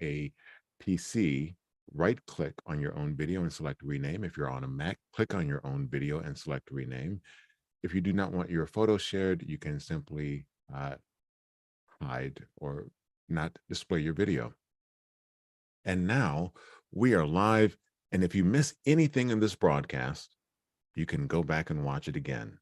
a PC, right click on your own video and select rename. If you're on a Mac, click on your own video and select rename. If you do not want your photo shared, you can simply hide or not display your video. And now we are live. And if you miss anything in this broadcast, you can go back and watch it again.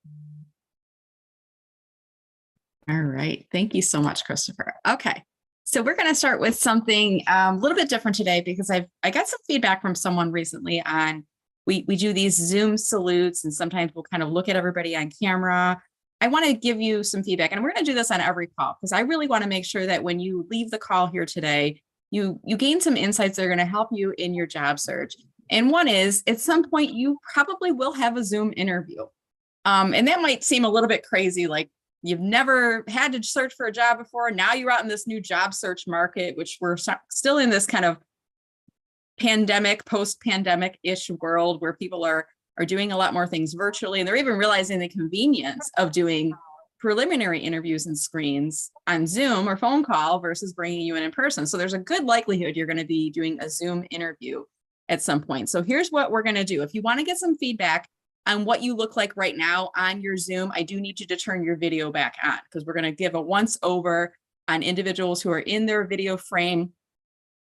All right. Thank you so much, Christopher. Okay. So we're going to start with something a little bit different today because I got some feedback from someone recently on we do these Zoom salutes, and sometimes we'll kind of look at everybody on camera. I want to give you some feedback, and we're going to do this on every call because I really want to make sure that when you leave the call here today, you gain some insights that are going to help you in your job search. And one is, at some point, you probably will have a Zoom interview. And that might seem a little bit crazy, like you've never had to search for a job before. Now you're out in this new job search market, which we're still in this kind of pandemic, post-pandemic-ish world where people are doing a lot more things virtually. And they're even realizing the convenience of doing preliminary interviews and screens on Zoom or phone call versus bringing you in person. So there's a good likelihood you're going to be doing a Zoom interview at some point. So here's what we're going to do. If you want to get some feedback on what you look like right now on your Zoom, I do need you to turn your video back on because we're going to give a once over on individuals who are in their video frame.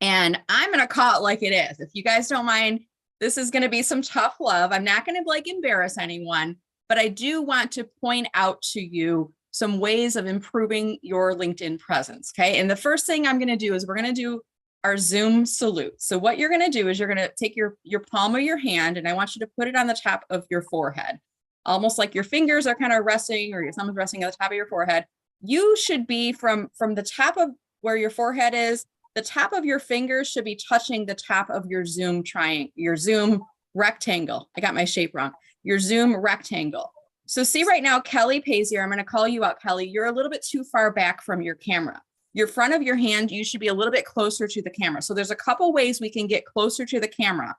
And I'm going to call it like it is. If you guys don't mind, this is going to be some tough love. I'm not going to like embarrass anyone, but I do want to point out to you some ways of improving your LinkedIn presence. Okay. And the first thing I'm going to do is we're going to do our Zoom salute. So what you're going to do is you're going to take your palm of your hand, and I want you to put it on the top of your forehead, almost like your fingers are kind of resting, or someone's resting at the top of your forehead. You should be from the top of where your forehead is, the top of your fingers should be touching the top of your Zoom triangle, your Zoom rectangle. I got my shape wrong. Your Zoom rectangle. So see right now, Kelly Pazier, I'm going to call you out, Kelly. You're a little bit too far back from your camera. Your front of your hand, you should be a little bit closer to the camera. So there's a couple ways we can get closer to the camera.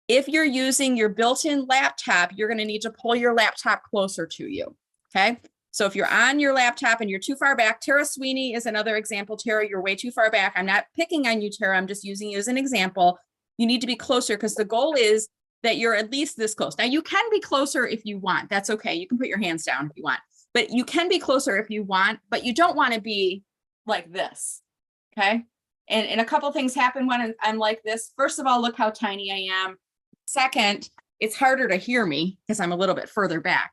If you're using your built-in laptop, you're going to need to pull your laptop closer to you. Okay. So if you're on your laptop and you're too far back, Tara Sweeney is another example. Tara, you're way too far back. I'm not picking on you, Tara. I'm just using you as an example. You need to be closer because the goal is that you're at least this close. Now you can be closer if you want. That's okay. You can put your hands down if you want, but you can be closer if you want, but you don't want to be like this. Okay. And a couple of things happen when I'm like this. First of all, look how tiny I am. Second, it's harder to hear me because I'm a little bit further back.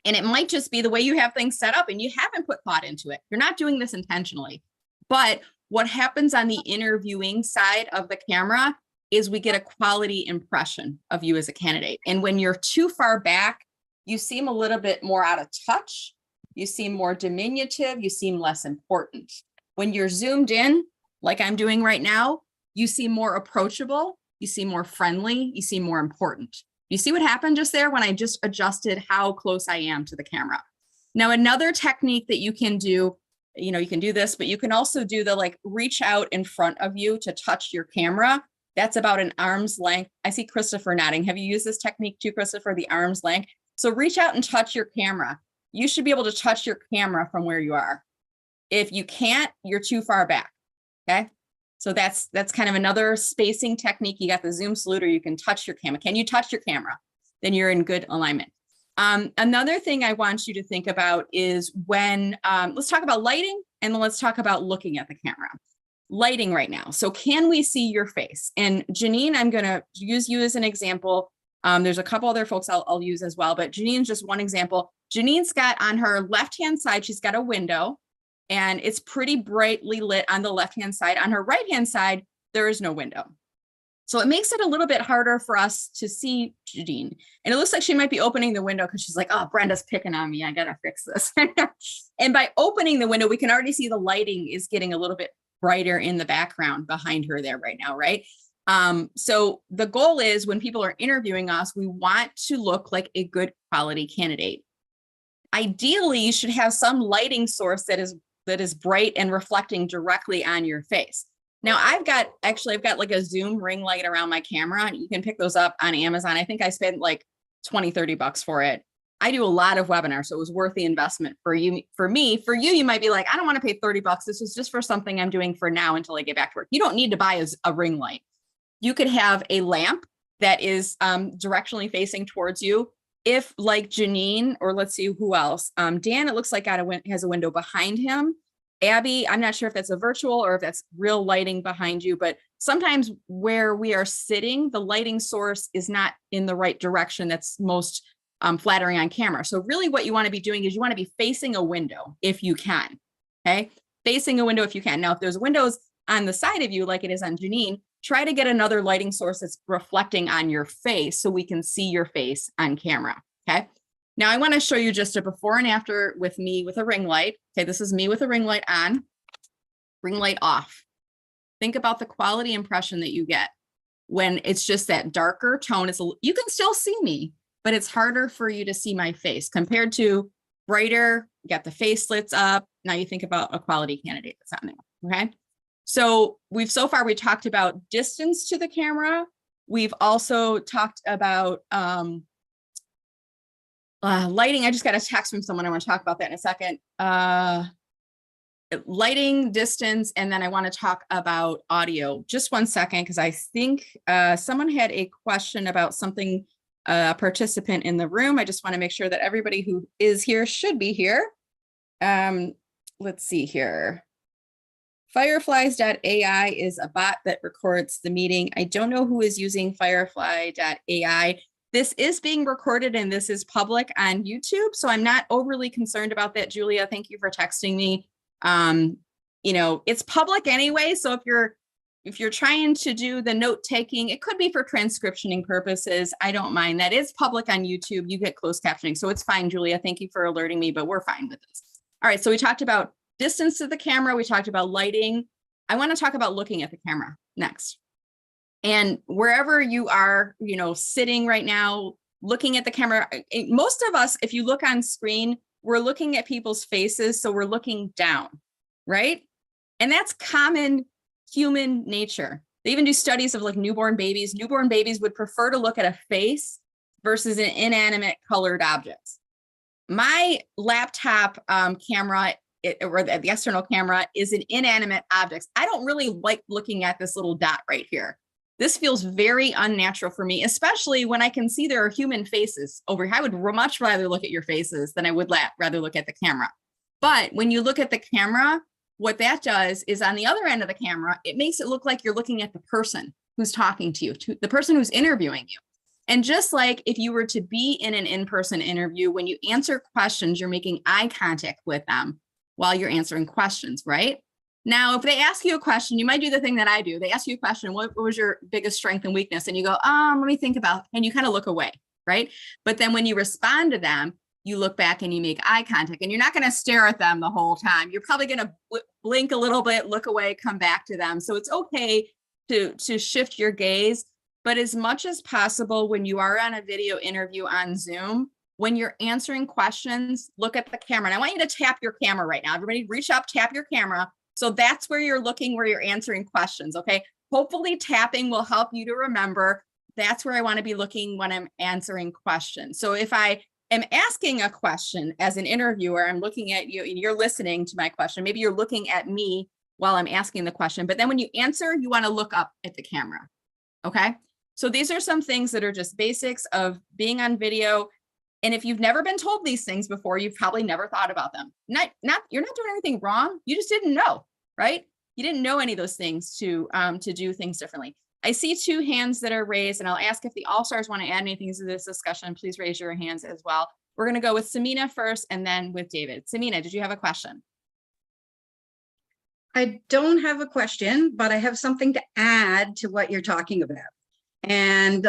And it might just be the way you have things set up and you haven't put thought into it. You're not doing this intentionally. But what happens on the interviewing side of the camera is we get a quality impression of you as a candidate. And when you're too far back, you seem a little bit more out of touch. You seem more diminutive. You seem less important. When you're zoomed in, like I'm doing right now, you seem more approachable. You seem more friendly. You seem more important. You see what happened just there when I just adjusted how close I am to the camera. Now, another technique that you can do, you can do this, but you can also do the like reach out in front of you to touch your camera. That's about an arm's length. I see Christopher nodding. Have you used this technique too, Christopher, the arm's length? So reach out and touch your camera. You should be able to touch your camera from where you are. If you can't, you're too far back. Okay. So that's kind of another spacing technique. You got the Zoom salute, or you can touch your camera. Can you touch your camera? Then you're in good alignment. Another thing I want you to think about is when, let's talk about lighting, and then let's talk about looking at the camera. Lighting right now. So can we see your face? And Janine, I'm going to use you as an example. There's a couple other folks I'll use as well, but Janine's just one example. Janine's got on her left-hand side, she's got a window, and it's pretty brightly lit on the left-hand side. On her right-hand side, there is no window. So it makes it a little bit harder for us to see Janine. And it looks like she might be opening the window because she's like, oh, Brenda's picking on me. I got to fix this. And by opening the window, we can already see the lighting is getting a little bit brighter in the background behind her there right now, right? So the goal is when people are interviewing us, we want to look like a good quality candidate. Ideally, you should have some lighting source that is bright and reflecting directly on your face. Now I've got like a Zoom ring light around my camera, and you can pick those up on Amazon. I think I spent like $20-30 for it. I do a lot of webinars, so it was worth the investment for you. For me, for you, you might be like, I don't want to pay $30. This is just for something I'm doing for now until I get back to work. You don't need to buy a ring light. You could have a lamp that is directionally facing towards you. If like Janine, or let's see who else, Dan, it looks like has a window behind him. Abby, I'm not sure if that's a virtual or if that's real lighting behind you, but sometimes where we are sitting, the lighting source is not in the right direction that's most flattering on camera. So really what you want to be doing is you want to be facing a window if you can, okay? Facing a window if you can. Now, if there's windows on the side of you, like it is on Janine, try to get another lighting source that's reflecting on your face so we can see your face on camera, okay? Now I want to show you just a before and after with me with a ring light. Okay, this is me with a ring light on, ring light off. Think about the quality impression that you get when it's just that darker tone. You can still see me, but it's harder for you to see my face compared to brighter, you got the face slits up. Now you think about a quality candidate that's on there, okay? So we talked about distance to the camera. We've also talked about lighting. I just got a text from someone. I want to talk about that in a second. Lighting, distance, and then I want to talk about audio. Just one second, because I think someone had a question about something, a participant in the room. I just want to make sure that everybody who is here should be here. Let's see here. Fireflies.ai is a bot that records the meeting. I don't know who is using Firefly.ai. This is being recorded and this is public on YouTube, so I'm not overly concerned about that. Julia, thank you for texting me. You know, it's public anyway, so if you're trying to do the note taking, it could be for transcriptioning purposes. I don't mind that. It's public on YouTube. You get closed captioning, so it's fine, Julia. Thank you for alerting me, but we're fine with this. All right, so we talked about distance to the camera. We talked about lighting. I want to talk about looking at the camera next. And wherever you are, you know, sitting right now, looking at the camera, most of us, if you look on screen, we're looking at people's faces. So we're looking down, right? And that's common human nature. They even do studies of like newborn babies. Newborn babies would prefer to look at a face versus an inanimate colored object. My laptop camera, or the external camera, is an inanimate object. I don't really like looking at this little dot right here. This feels very unnatural for me, especially when I can see there are human faces over here. I would much rather look at your faces than I would rather look at the camera. But when you look at the camera, what that does is on the other end of the camera, it makes it look like you're looking at the person who's talking to you, the person who's interviewing you. And just like if you were to be in an in-person interview, when you answer questions, you're making eye contact with them while you're answering questions, right? Now, if they ask you a question, you might do the thing that I do. They ask you a question, what was your biggest strength and weakness? And you go, let me think about, and you kind of look away, right? But then when you respond to them, you look back and you make eye contact, and you're not going to stare at them the whole time. You're probably going to blink a little bit, look away, come back to them. So it's okay to shift your gaze. But as much as possible, when you are on a video interview on Zoom, when you're answering questions, look at the camera. And I want you to tap your camera right now. Everybody reach up, tap your camera. So that's where you're looking, where you're answering questions, okay? Hopefully tapping will help you to remember that's where I want to be looking when I'm answering questions. So if I am asking a question as an interviewer, I'm looking at you and you're listening to my question. Maybe you're looking at me while I'm asking the question, but then when you answer, you want to look up at the camera, okay? So these are some things that are just basics of being on video. And if you've never been told these things before, you've probably never thought about them. You're not doing anything wrong. You just didn't know, right? You didn't know any of those things to do things differently. I see 2 hands that are raised, and I'll ask if the All-Stars want to add anything to this discussion. Please raise your hands as well. We're going to go with Samina first and then with David. Samina, did you have a question? I don't have a question, but I have something to add to what you're talking about. And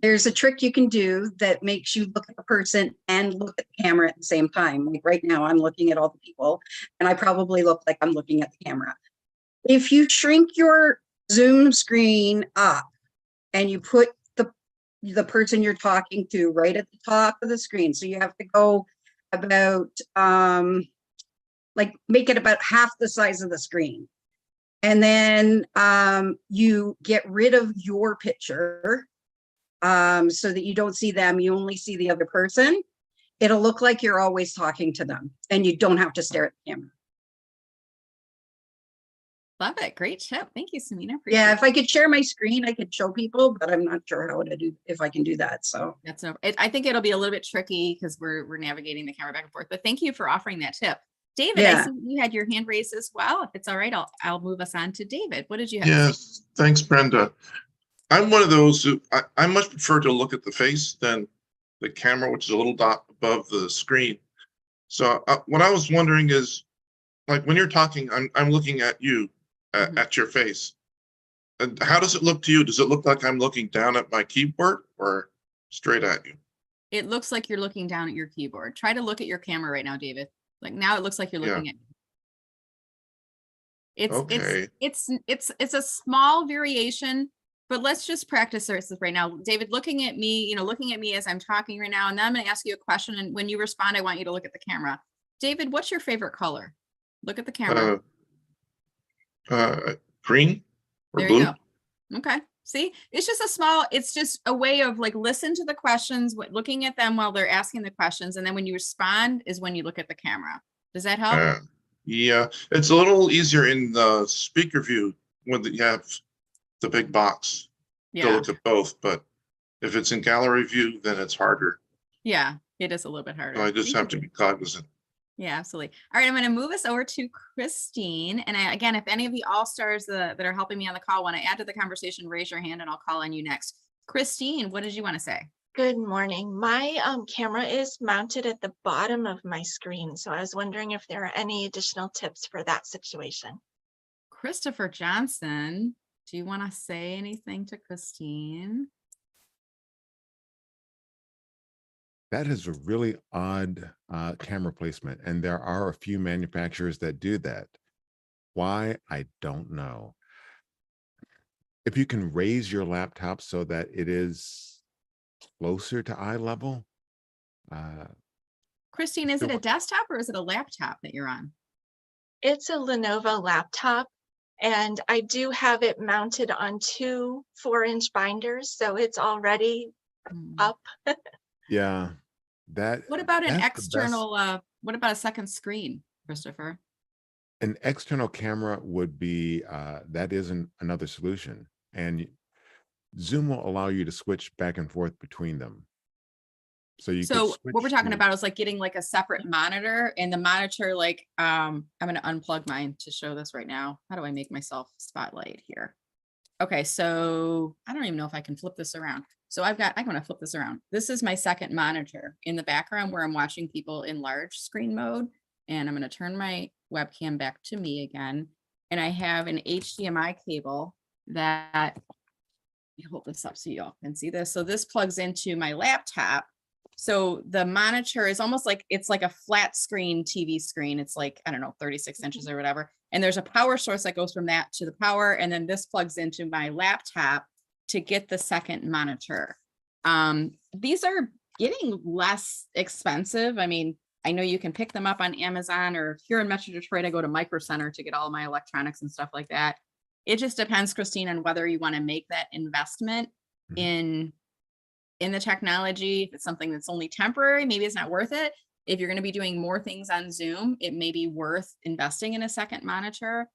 there's a trick you can do that makes you look at the person and look at the camera at the same time. Like right now, I'm looking at all the people, and I probably look like I'm looking at the camera. If you shrink your Zoom screen up and you put the person you're talking to right at the top of the screen, so you have to go about like make it about half the size of the screen. And then you get rid of your picture so that you don't see them, you only see the other person. It'll look like you're always talking to them and you don't have to stare at the camera. Love it. Great tip. Thank you, Samina. Yeah, Appreciate if I could share my screen, I could show people, but I'm not sure how to do, if I can do that, so. That's I think it'll be a little bit tricky because we're navigating the camera back and forth, but thank you for offering that tip. David, I Yeah. see you had your hand raised as well. If it's all right, I'll move us on to David. What did you have to say? Yes, thanks, Brenda. I'm one of those who I much prefer to look at the face than the camera, which is a little dot above the screen. So what I was wondering is, like when you're talking, I'm looking at you, Mhm. at your face. And how does it look to you? Does it look like I'm looking down at my keyboard or straight at you? It looks like you're looking down at your keyboard. Try to look at your camera right now, David. Like now it looks like you're Yeah. looking at it's Okay. it's a small variation, but let's just practice this right now. David, looking at me, looking at me as I'm talking right now, and then I'm going to ask you a question. And when you respond, I want you to look at the camera. David, what's your favorite color? Look at the camera. Green or There blue? you go. Okay. See, it's just a way of like, listen to the questions, looking at them while they're asking the questions. And then when you respond is when you look at the camera. Does that help? Yeah, it's a little easier in the speaker view when you have the big box to Yeah. look at both, but if it's in gallery view, then it's harder. Yeah, it is a little bit harder. So I just have to be cognizant. Yeah, absolutely. All right, I'm going to move us over to Christine. And again, if any of the all-stars that are helping me on the call want to add to the conversation, raise your hand and I'll call on you next. Christine, what did you want to say? Good morning. My camera is mounted at the bottom of my screen, so I was wondering if there are any additional tips for that situation. Christopher Johnson, do you want to say anything to Christine? That is a really odd camera placement, and there are a few manufacturers that do that. Why? I don't know. If you can raise your laptop so that it is closer to eye level. Christine, is it a desktop or is it a laptop that you're on? It's a Lenovo laptop, and I do have it mounted on two 4-inch binders, so it's already up. Yeah, What about an that's the external, what about a second screen, Christopher? An external camera would be, that isn't another solution. And Zoom will allow you to switch back and forth between them. So you could So what we're switch talking to- about is like getting like a separate monitor, and the monitor, like, I'm going to unplug mine to show this right now. How do I make myself spotlight here? Okay, so I don't even know if I can flip this around. So I'm going to flip this around. This is my second monitor in the background where I'm watching people in large screen mode. And I'm going to turn my webcam back to me again. And I have an HDMI cable that, let me hold this up so y'all can see this. So this plugs into my laptop. So the monitor is almost like, it's like a flat screen TV screen. It's like, I don't know, 36 inches or whatever. And there's a power source that goes from that to the power. And then this plugs into my laptop to get the second monitor. These are getting less expensive. I mean, I know you can pick them up on Amazon, or here in Metro Detroit, I go to Micro Center to get all of my electronics and stuff like that. It just depends, Christine, on whether you want to make that investment in the technology. If it's something that's only temporary, maybe it's not worth it. If you're going to be doing more things on Zoom, it may be worth investing in a second monitor.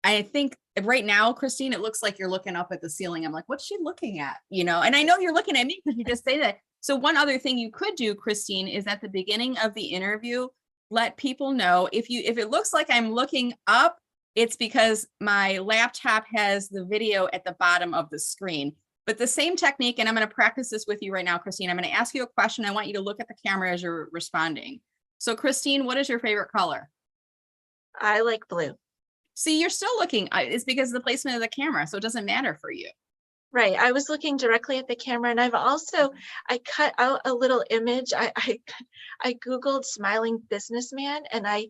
I think right now, Christine, it looks like you're looking up at the ceiling. I'm like, what's she looking at? And I know you're looking at me because you just say that. So one other thing you could do, Christine, is at the beginning of the interview, let people know if it looks like I'm looking up, it's because my laptop has the video at the bottom of the screen. But the same technique, and I'm going to practice this with you right now, Christine. I'm going to ask you a question. I want you to look at the camera as you're responding. So Christine, what is your favorite color? I like blue. See, you're still looking. It's because of the placement of the camera. So it doesn't matter for you. Right. I was looking directly at the camera, and I cut out a little image. I Googled smiling businessman, and I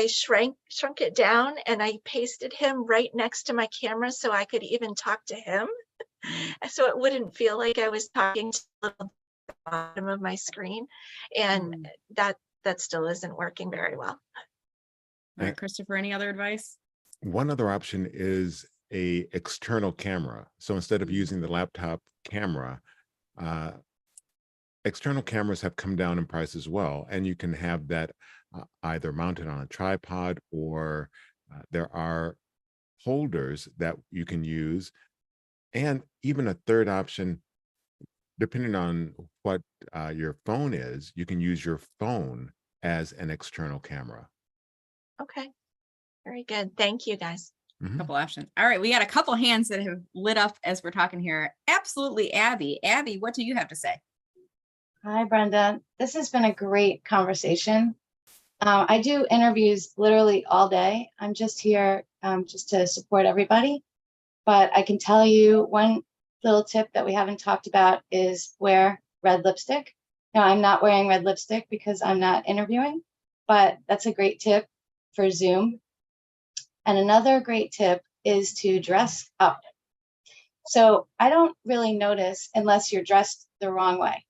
shrunk it down, and I pasted him right next to my camera so I could even talk to him. So it wouldn't feel like I was talking to the bottom of my screen. And that still isn't working very well. All right, Christopher, any other advice? One other option is a external camera. So instead of using the laptop camera, external cameras have come down in price as well, and you can have that either mounted on a tripod, or there are holders that you can use, and even a third option, depending on what your phone is, you can use your phone as an external camera. Okay, very good. Thank you, guys. Mhm. Couple options. All right, we got a couple hands that have lit up as we're talking here. Absolutely, Abby. Abby, what do you have to say? Hi, Brenda. This has been a great conversation. I do interviews literally all day. I'm just here just to support everybody. But I can tell you one little tip that we haven't talked about is wear red lipstick. Now, I'm not wearing red lipstick because I'm not interviewing, but that's a great tip for Zoom. And another great tip is to dress up. So I don't really notice unless you're dressed the wrong way.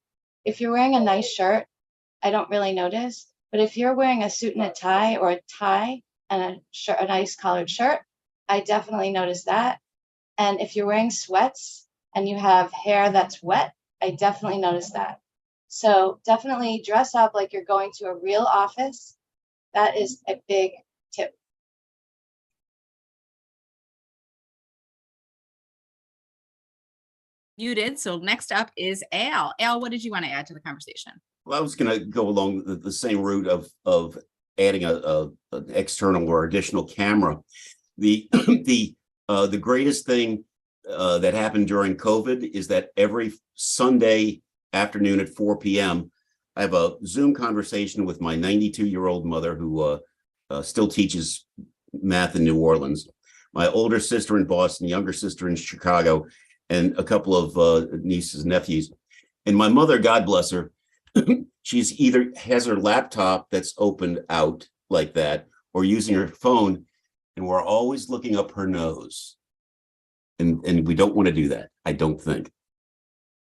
If you're wearing a nice shirt, I don't really notice. But if you're wearing a suit and a tie, or a tie and a shirt, a nice collared shirt, I definitely notice that. And if you're wearing sweats and you have hair that's wet, I definitely notice that. So definitely dress up like you're going to a real office. That is a big tip. Muted. So next up is Al. Al, what did you want to add to the conversation? Well, I was going to go along the same route of adding an external or additional camera. The the greatest thing that happened during COVID is that every Sunday afternoon at 4 p.m. I have a Zoom conversation with my 92-year-old mother, who still teaches math in New Orleans, my older sister in Boston, younger sister in Chicago, and a couple of nieces and nephews. And my mother, God bless her, she's either has her laptop that's opened out like that, or using her phone, and we're always looking up her nose. And we don't want to do that, I don't think.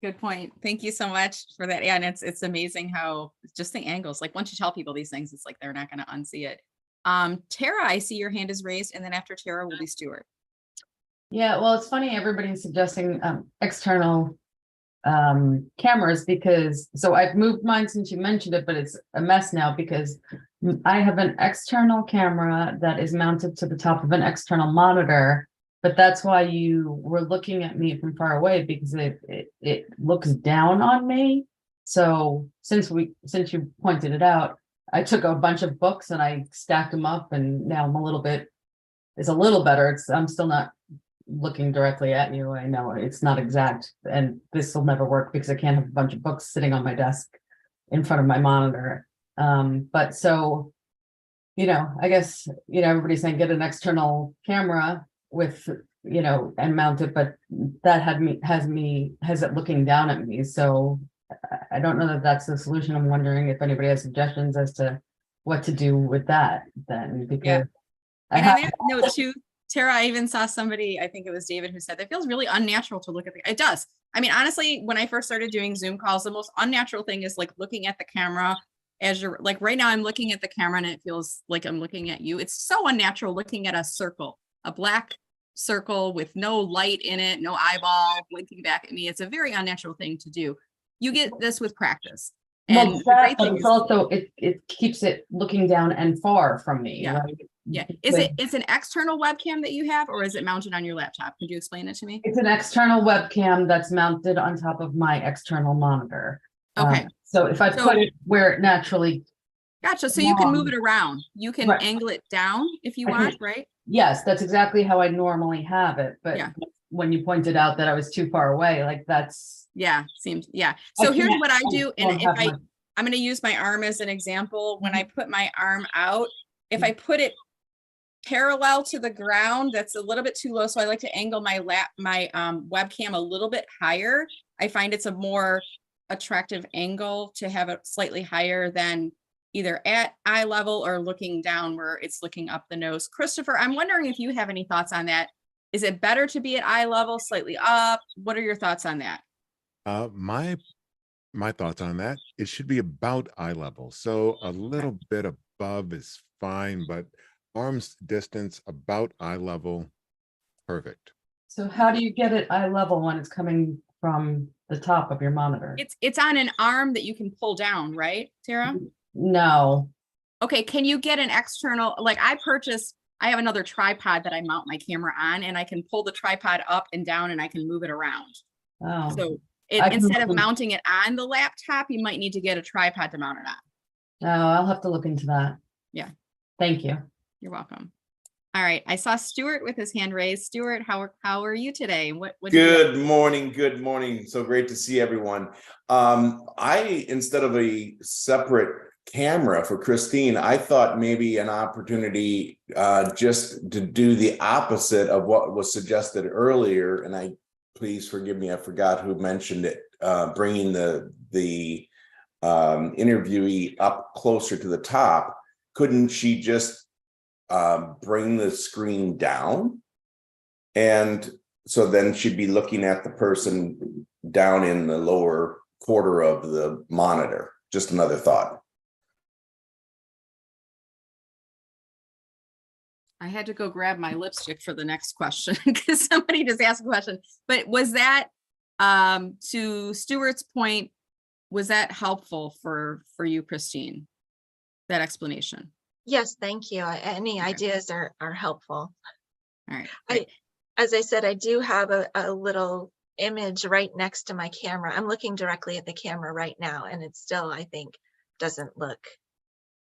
Good point. Thank you so much for that. Yeah, and it's amazing how just the angles, like once you tell people these things, it's like they're not going to unsee it. Tara, I see your hand is raised, and then after Tara will be Stuart. Yeah, well, it's funny everybody's suggesting external cameras, because so I've moved mine since you mentioned it, but it's a mess now because I have an external camera that is mounted to the top of an external monitor. But that's why you were looking at me from far away, because it looks down on me. So since you pointed it out, I took a bunch of books and I stacked them up, and now it's a little better. I'm still not looking directly at you. I know it's not exact, and this will never work because I can't have a bunch of books sitting on my desk in front of my monitor. But so, I guess, everybody's saying get an external camera with, and mount it, but that has it looking down at me. So I don't know that that's the solution. I'm wondering if anybody has suggestions as to what to do with that then, because Yeah. And I made a note too, Tara, I even saw somebody, I think it was David, who said that feels really unnatural to look at it does. I mean, honestly, when I first started doing Zoom calls, the most unnatural thing is like looking at the camera as you're like, right now I'm looking at the camera and it feels like I'm looking at you. It's so unnatural looking at a circle, a black circle with no light in it, no eyeball blinking back at me. It's a very unnatural thing to do. You get this with practice. And the great thing is also it keeps it looking down and far from me. Yeah. Right? Yeah. It's an external webcam that you have, or is it mounted on your laptop? Could you explain it to me? It's an external webcam that's mounted on top of my external monitor. Okay. So if I put it where it naturally. Gotcha. So you can move it around. You can angle it down if you want, right? Yes, that's exactly how I normally have it. But Yeah. when you pointed out that I was too far away, like that's. Yeah, seems, yeah. So here's what I do. And if I'm going to use my arm as an example. When I put my arm out, if I put it parallel to the ground, that's a little bit too low. So I like to angle my webcam a little bit higher. I find it's a more attractive angle to have it slightly higher than either at eye level or looking down where it's looking up the nose. Christopher, I'm wondering if you have any thoughts on that. Is it better to be at eye level, slightly up? What are your thoughts on that? My thoughts on that, it should be about eye level. So a little bit above is fine, but arm's distance about eye level, perfect. So how do you get it eye level when it's coming from the top of your monitor. It's on an arm that you can pull down, right, Sarah? No. Okay, can you get an external, like I have another tripod that I mount my camera on, and I can pull the tripod up and down and I can move it around. Oh, So I can instead of move- mounting it on the laptop, you might need to get a tripod to mount it on. no, I'll have to look into that. Yeah. Thank you. You're welcome. All right, I saw Stuart with his hand raised. Stuart, how are you today? What did you Good morning. Good morning. So great to see everyone. Instead of a separate camera for Christine, I thought maybe an opportunity just to do the opposite of what was suggested earlier. And please forgive me, I forgot who mentioned it, bringing the interviewee up closer to the top. Couldn't she just bring the screen down? And so then she'd be looking at the person down in the lower quarter of the monitor. Just another thought. I had to go grab my lipstick for the next question because somebody just asked a question. But was that, to Stuart's point, was that helpful for you, Christine? That explanation? Yes, thank you. Any Okay. ideas are helpful. All right. As I said, I do have a little image right next to my camera. I'm looking directly at the camera right now, and it still, I think, doesn't look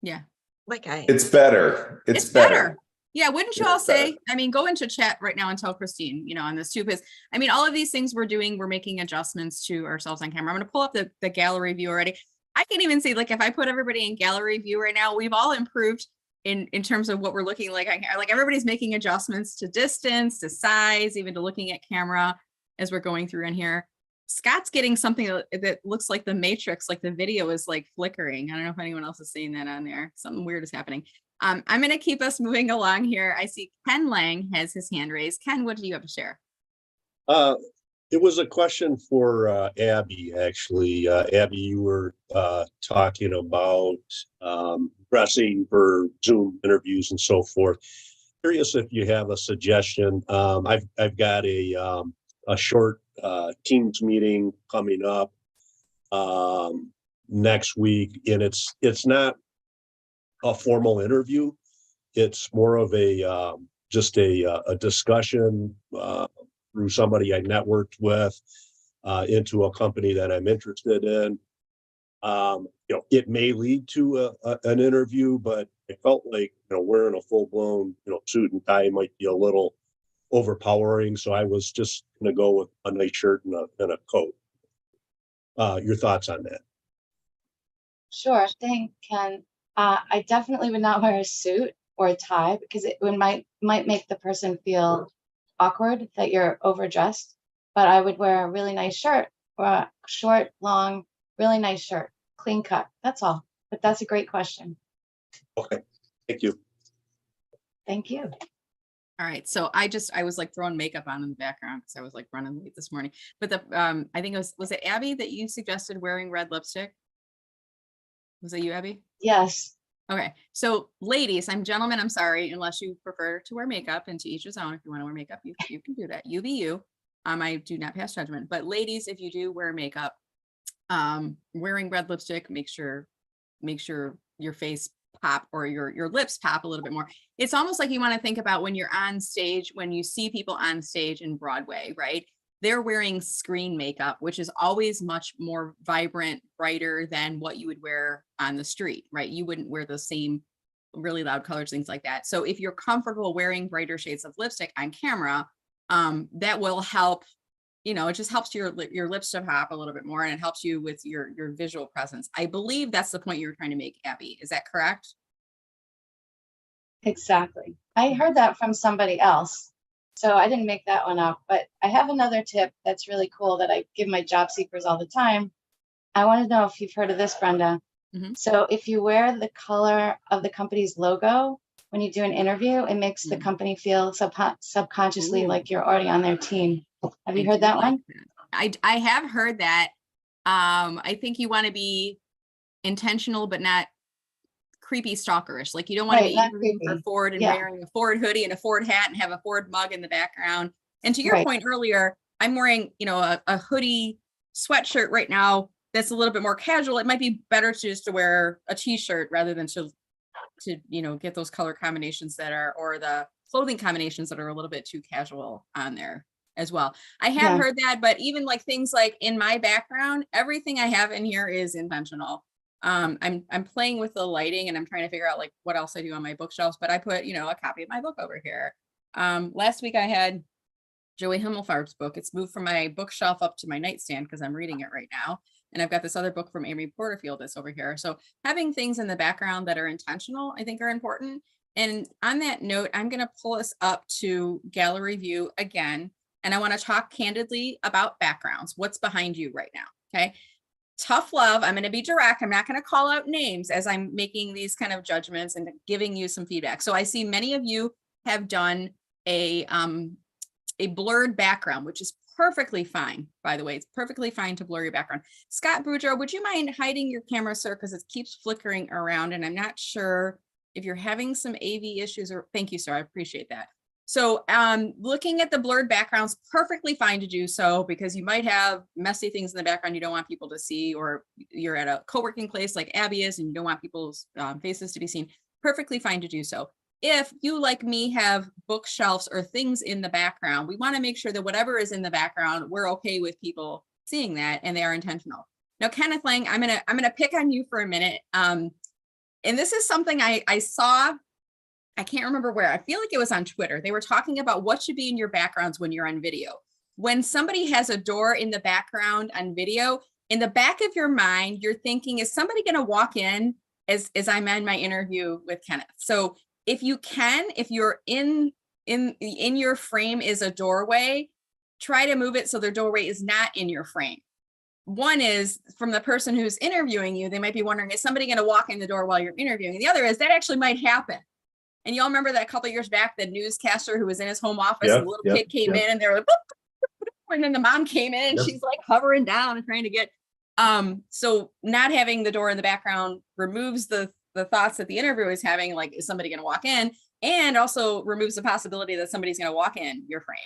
Yeah. like It's better. It's better. Yeah, wouldn't you It's all say? better. I mean, go into chat right now and tell Christine, on this too, because I mean, all of these things we're making adjustments to ourselves on camera. I'm going to pull up the gallery view already. I can even see, like, if I put everybody in gallery view right now, we've all improved in terms of what we're looking like. Like everybody's making adjustments to distance, to size, even to looking at camera as we're going through in here. Scott's getting something that looks like the Matrix, like the video is like flickering. I don't know if anyone else is seeing that on there. Something weird is happening. I'm going to keep us moving along here. I see Ken Lang has his hand raised. Ken, what do you have to share? It was a question for Abby, actually. Abby, you were talking about dressing for Zoom interviews and so forth. Curious if you have a suggestion. I've got a short Teams meeting coming up next week, and it's not a formal interview. It's more of a just a discussion through somebody I networked with into a company that I'm interested in. It may lead to an interview, but I felt like wearing a full-blown suit and tie might be a little overpowering. So I was just going to go with a nice shirt and a coat. Your thoughts on that? Sure thing, Ken. I definitely would not wear a suit or a tie because it might make the person feel awkward that you're overdressed. But I would wear a really nice shirt, or a short, long, really nice shirt, clean cut. That's all. But that's a great question. Okay, thank you. Thank you. All right. So I was like throwing makeup on in the background because I was like running late this morning. But I think was it Abby that you suggested wearing red lipstick? Was it you, Abby? Yes. Okay. So ladies, gentlemen, I'm sorry, unless you prefer to wear makeup, and to each his own. If you want to wear makeup, you can do that. You be you. I do not pass judgment. But ladies, if you do wear makeup, wearing red lipstick, make sure your face pop or your lips pop a little bit more. It's almost like you want to think about when you're on stage, when you see people on stage in Broadway, right? They're wearing screen makeup, which is always much more vibrant, brighter than what you would wear on the street, right? You wouldn't wear the same really loud colors, things like that. So if you're comfortable wearing brighter shades of lipstick on camera, that will help. It just helps your lips to pop a little bit more, and it helps you with your visual presence. I believe that's the point you were trying to make, Abby. Is that correct? Exactly. I heard that from somebody else. So I didn't make that one up, but I have another tip that's really cool that I give my job seekers all the time. I want to know if you've heard of this, Brenda. Mm-hmm. So if you wear the color of the company's logo when you do an interview, it makes the company feel subconsciously like you're already on their team. Have you heard that one? I have heard that. I think you want to be intentional, but not creepy stalkerish. Like you don't want to be interviewing for Ford and wearing a Ford hoodie and a Ford hat and have a Ford mug in the background. And to your point earlier, I'm wearing, you know, a hoodie sweatshirt right now that's a little bit more casual, it might be better to just to wear a t-shirt rather than to you know, get those color combinations that are, or the clothing combinations that are a little bit too casual on there as well. I have Yeah. heard that, but even like things like in my background, everything I have in here is intentional. I'm playing with the lighting and I'm trying to figure out like what else I do on my bookshelves, but I put, you know, a copy of my book over here. Last week I had Joey Himmelfarb's book. It's moved from my bookshelf up to my nightstand because I'm reading it right now. And I've got this other book from Amy Porterfield that's over here. So having things in the background that are intentional, I think are important. And on that note, I'm going to pull us up to gallery view again. And I want to talk candidly about backgrounds. What's behind you right now? Okay. Tough love. I'm going to be direct. I'm not going to call out names as I'm making these kind of judgments and giving you some feedback. So I see many of you have done a blurred background, which is perfectly fine, by the way. It's perfectly fine to blur your background. Scott Boudreau, would you mind hiding your camera, sir? Because it keeps flickering around and I'm not sure if you're having some AV issues or, thank you, sir, I appreciate that. So looking at the blurred backgrounds, perfectly fine to do so because you might have messy things in the background you don't want people to see, or you're at a co-working place like Abby is and you don't want people's faces to be seen. Perfectly fine to do so. If you, like me, have bookshelves or things in the background, we want to make sure that whatever is in the background, we're okay with people seeing that and they are intentional. Now, Kenneth Lang, I'm gonna pick on you for a minute. And this is something I saw, I can't remember where, I feel like it was on Twitter. They were talking about what should be in your backgrounds when you're on video. When somebody has a door in the background on video, in the back of your mind, you're thinking, is somebody gonna walk in as I'm in my interview with Kenneth? So if you can, if you're in your frame is a doorway, try to move it so the doorway is not in your frame. One is from the person who's interviewing you, they might be wondering, is somebody going to walk in the door while you're interviewing? And the other is that actually might happen. And you all remember that a couple of years back, the newscaster who was in his home office, and the little kid came in and they were like, boop, boop, boop, and then the mom came in and she's like hovering down and trying to get, so not having the door in the background removes the thoughts that the interviewer is having, like, is somebody going to walk in, and also removes the possibility that somebody's going to walk in your frame.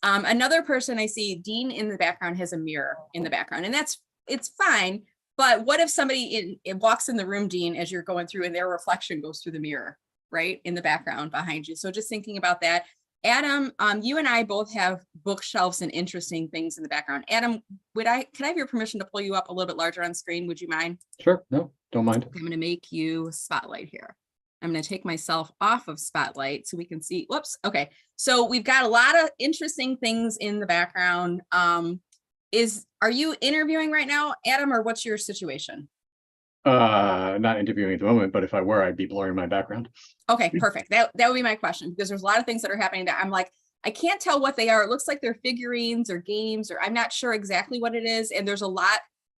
Another person I see, Dean in the background, has a mirror in the background, and it's fine. But what if somebody walks in the room, Dean, as you're going through and their reflection goes through the mirror, right, in the background behind you? So just thinking about that. Adam, you and I both have bookshelves and interesting things in the background. Adam, can I have your permission to pull you up a little bit larger on screen? Would you mind? Sure. No, don't mind. I'm going to make you spotlight here. I'm going to take myself off of spotlight so we can see. Whoops. Okay. So we've got a lot of interesting things in the background. Are you interviewing right now, Adam, or what's your situation? Not interviewing at the moment, but if I were, I'd be blurring my background. Okay, perfect. That would be my question, because there's a lot of things that are happening that I'm like, I can't tell what they are. It looks like they're figurines or games, or I'm not sure exactly what it is. And there's a lot.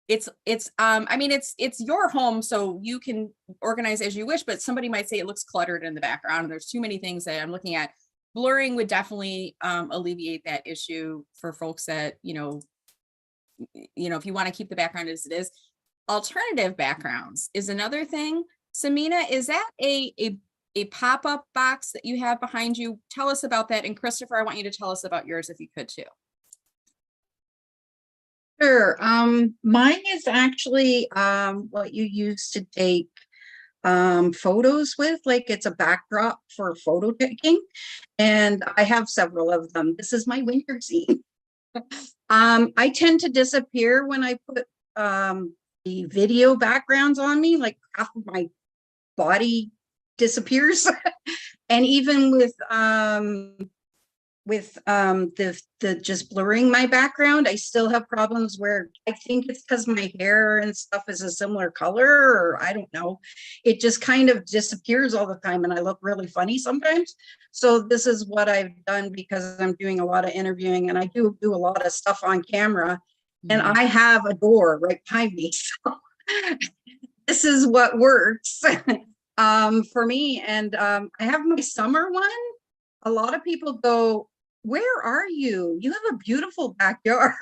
I mean, it's your home, so you can organize as you wish, but somebody might say it looks cluttered in the background and there's too many things that I'm looking at. Blurring would definitely alleviate that issue for folks that, you know, if you want to keep the background as it is. Alternative backgrounds is another thing. Samina, is that a pop-up box that you have behind you? Tell us about that. And Christopher, I want you to tell us about yours if you could too. Sure. Mine is actually what you use to take photos with, like it's a backdrop for photo taking, and I have several of them. This is my winter scene. I tend to disappear when I put the video backgrounds on me, like half of my body disappears. And even with the just blurring my background, I still have problems where I think it's because my hair and stuff is a similar color, or I don't know. It just kind of disappears all the time and I look really funny sometimes. So this is what I've done, because I'm doing a lot of interviewing and I do a lot of stuff on camera, and I have a door right behind me. So this is what works for me. And I have my summer one. A lot of people go, where are you? You have a beautiful backyard.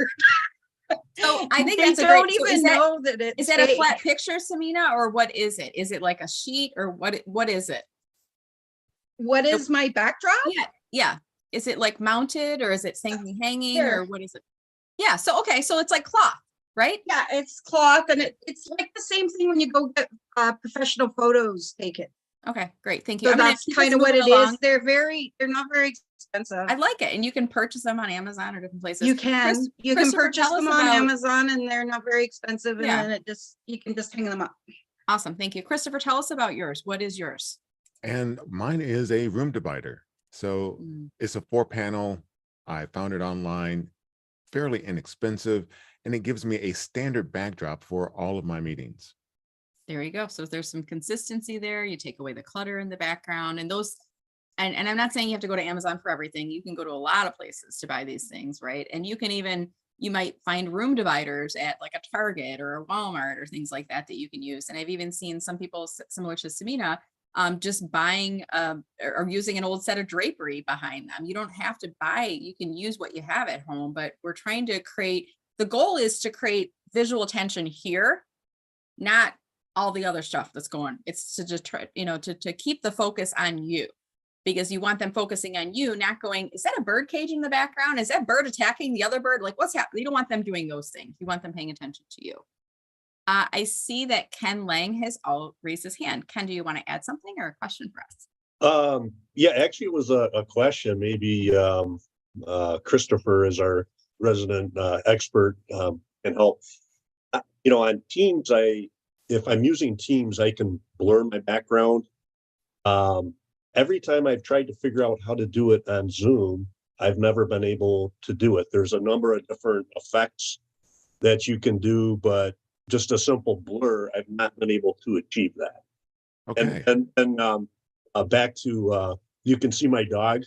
So I think they that's don't great, even know that it's is that a flat picture, Samina, or what is it? Is it like a sheet, or what is it? What is my backdrop? Yeah. is it like mounted or is it hanging Here. or what is it? Yeah. So, okay. So it's like cloth, right? Yeah, it's cloth and it's like the same thing when you go get professional photos taken. Okay, great. Thank you. So I'm gonna that's keep us kind of what moving it along. is. They're not very expensive. I like it. And you can purchase them on Amazon or different places. You can Christopher, purchase tell us them on about- Amazon and they're not very expensive. And Yeah. then you can just hang them up. Awesome. Thank you. Christopher, tell us about yours. What is yours? And mine is a room divider. So it's a 4-panel. I found it online, fairly inexpensive, and it gives me a standard backdrop for all of my meetings. There you go. So there's some consistency there. You take away the clutter in the background and those, and I'm not saying you have to go to Amazon for everything. You can go to a lot of places to buy these things, right? And you can even, you might find room dividers at like a Target or a Walmart or things like that that you can use. And I've even seen some people similar to Samina, just buying or using an old set of drapery behind them. You don't have to buy, you can use what you have at home, but we're trying to create, the goal is to create visual attention here, not all the other stuff that's going. It's to just try, to keep the focus on you, because you want them focusing on you, not going, is that a bird cage in the background? Is that bird attacking the other bird? Like what's happening? You don't want them doing those things. You want them paying attention to you. I see that Ken Lang has raised his hand. Ken, do you want to add something or a question for us? Yeah, actually it was a question. Maybe Christopher is our resident expert can help. On Teams, if I'm using Teams, I can blur my background. Every time I've tried to figure out how to do it on Zoom, I've never been able to do it. There's a number of different effects that you can do, but just a simple blur, I've not been able to achieve that. Okay. And back to, you can see my dog.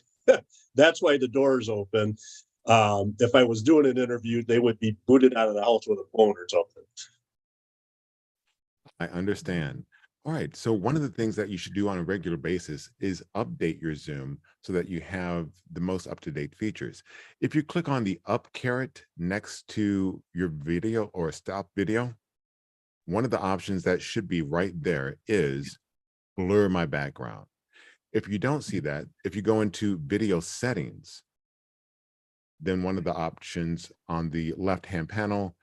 That's why the door is open. If I was doing an interview, they would be booted out of the house with a phone or something. I understand. All right. So one of the things that you should do on a regular basis is update your Zoom so that you have the most up-to-date features. If you click on the up caret next to your video or stop video, one of the options that should be right there is blur my background. If you don't see that, if you go into video settings, then one of the options on the left-hand panel,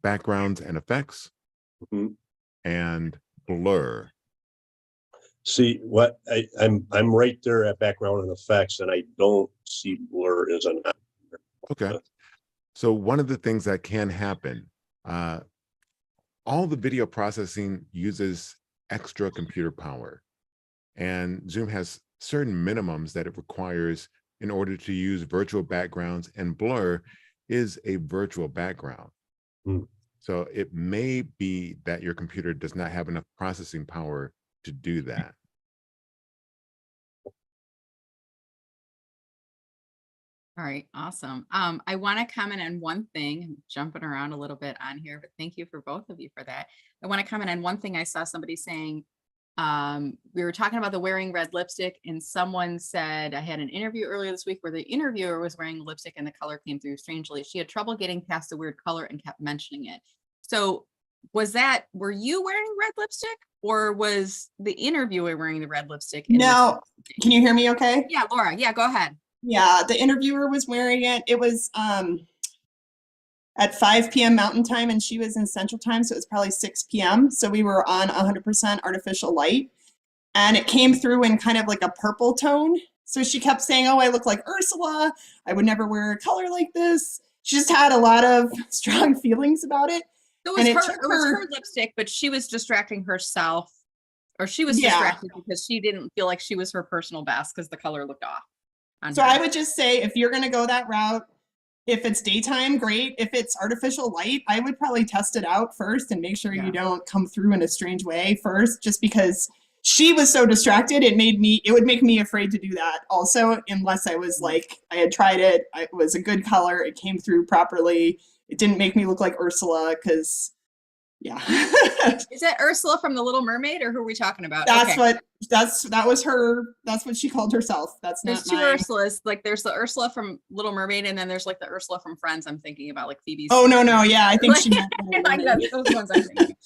backgrounds and effects, and blur. See what I'm right there at background and effects, and I don't see blur as an option. Okay. So one of the things that can happen, all the video processing uses extra computer power, and Zoom has certain minimums that it requires in order to use virtual backgrounds, and blur is a virtual background. So it may be that your computer does not have enough processing power to do that. All right, awesome. I want to comment on one thing. I'm jumping around a little bit on here, but thank you for both of you for that. I want to comment on one thing I saw somebody saying, we were talking about the wearing red lipstick and someone said, I had an interview earlier this week where the interviewer was wearing lipstick and the color came through strangely. She had trouble getting past the weird color and kept mentioning it. So were you wearing red lipstick or was the interviewer wearing the red lipstick? No, can you hear me okay? Yeah, Laura, yeah, go ahead. Yeah, the interviewer was wearing it. It was at 5 p.m. Mountain Time and she was in Central Time, so it was probably 6 p.m. So we were on 100% artificial light and it came through in kind of like a purple tone. So she kept saying, oh, I look like Ursula. I would never wear a color like this. She just had a lot of strong feelings about it. It was her lipstick, but she was distracting herself, or she was distracted because she didn't feel like she was her personal best because the color looked off. So I would just say, if you're going to go that route, if it's daytime, great. If it's artificial light, I would probably test it out first and make sure you don't come through in a strange way first, just because she was so distracted. It would make me afraid to do that also, unless I was like, I had tried it. It was a good color. It came through properly. It didn't make me look like Ursula because, yeah. Is that Ursula from The Little Mermaid, or who are we talking about? That's what she called herself. There's two Ursulas. Like there's the Ursula from Little Mermaid, and then there's like the Ursula from Friends. I'm thinking about like Phoebe's. Oh no, yeah, I think she meant those ones I'm thinking.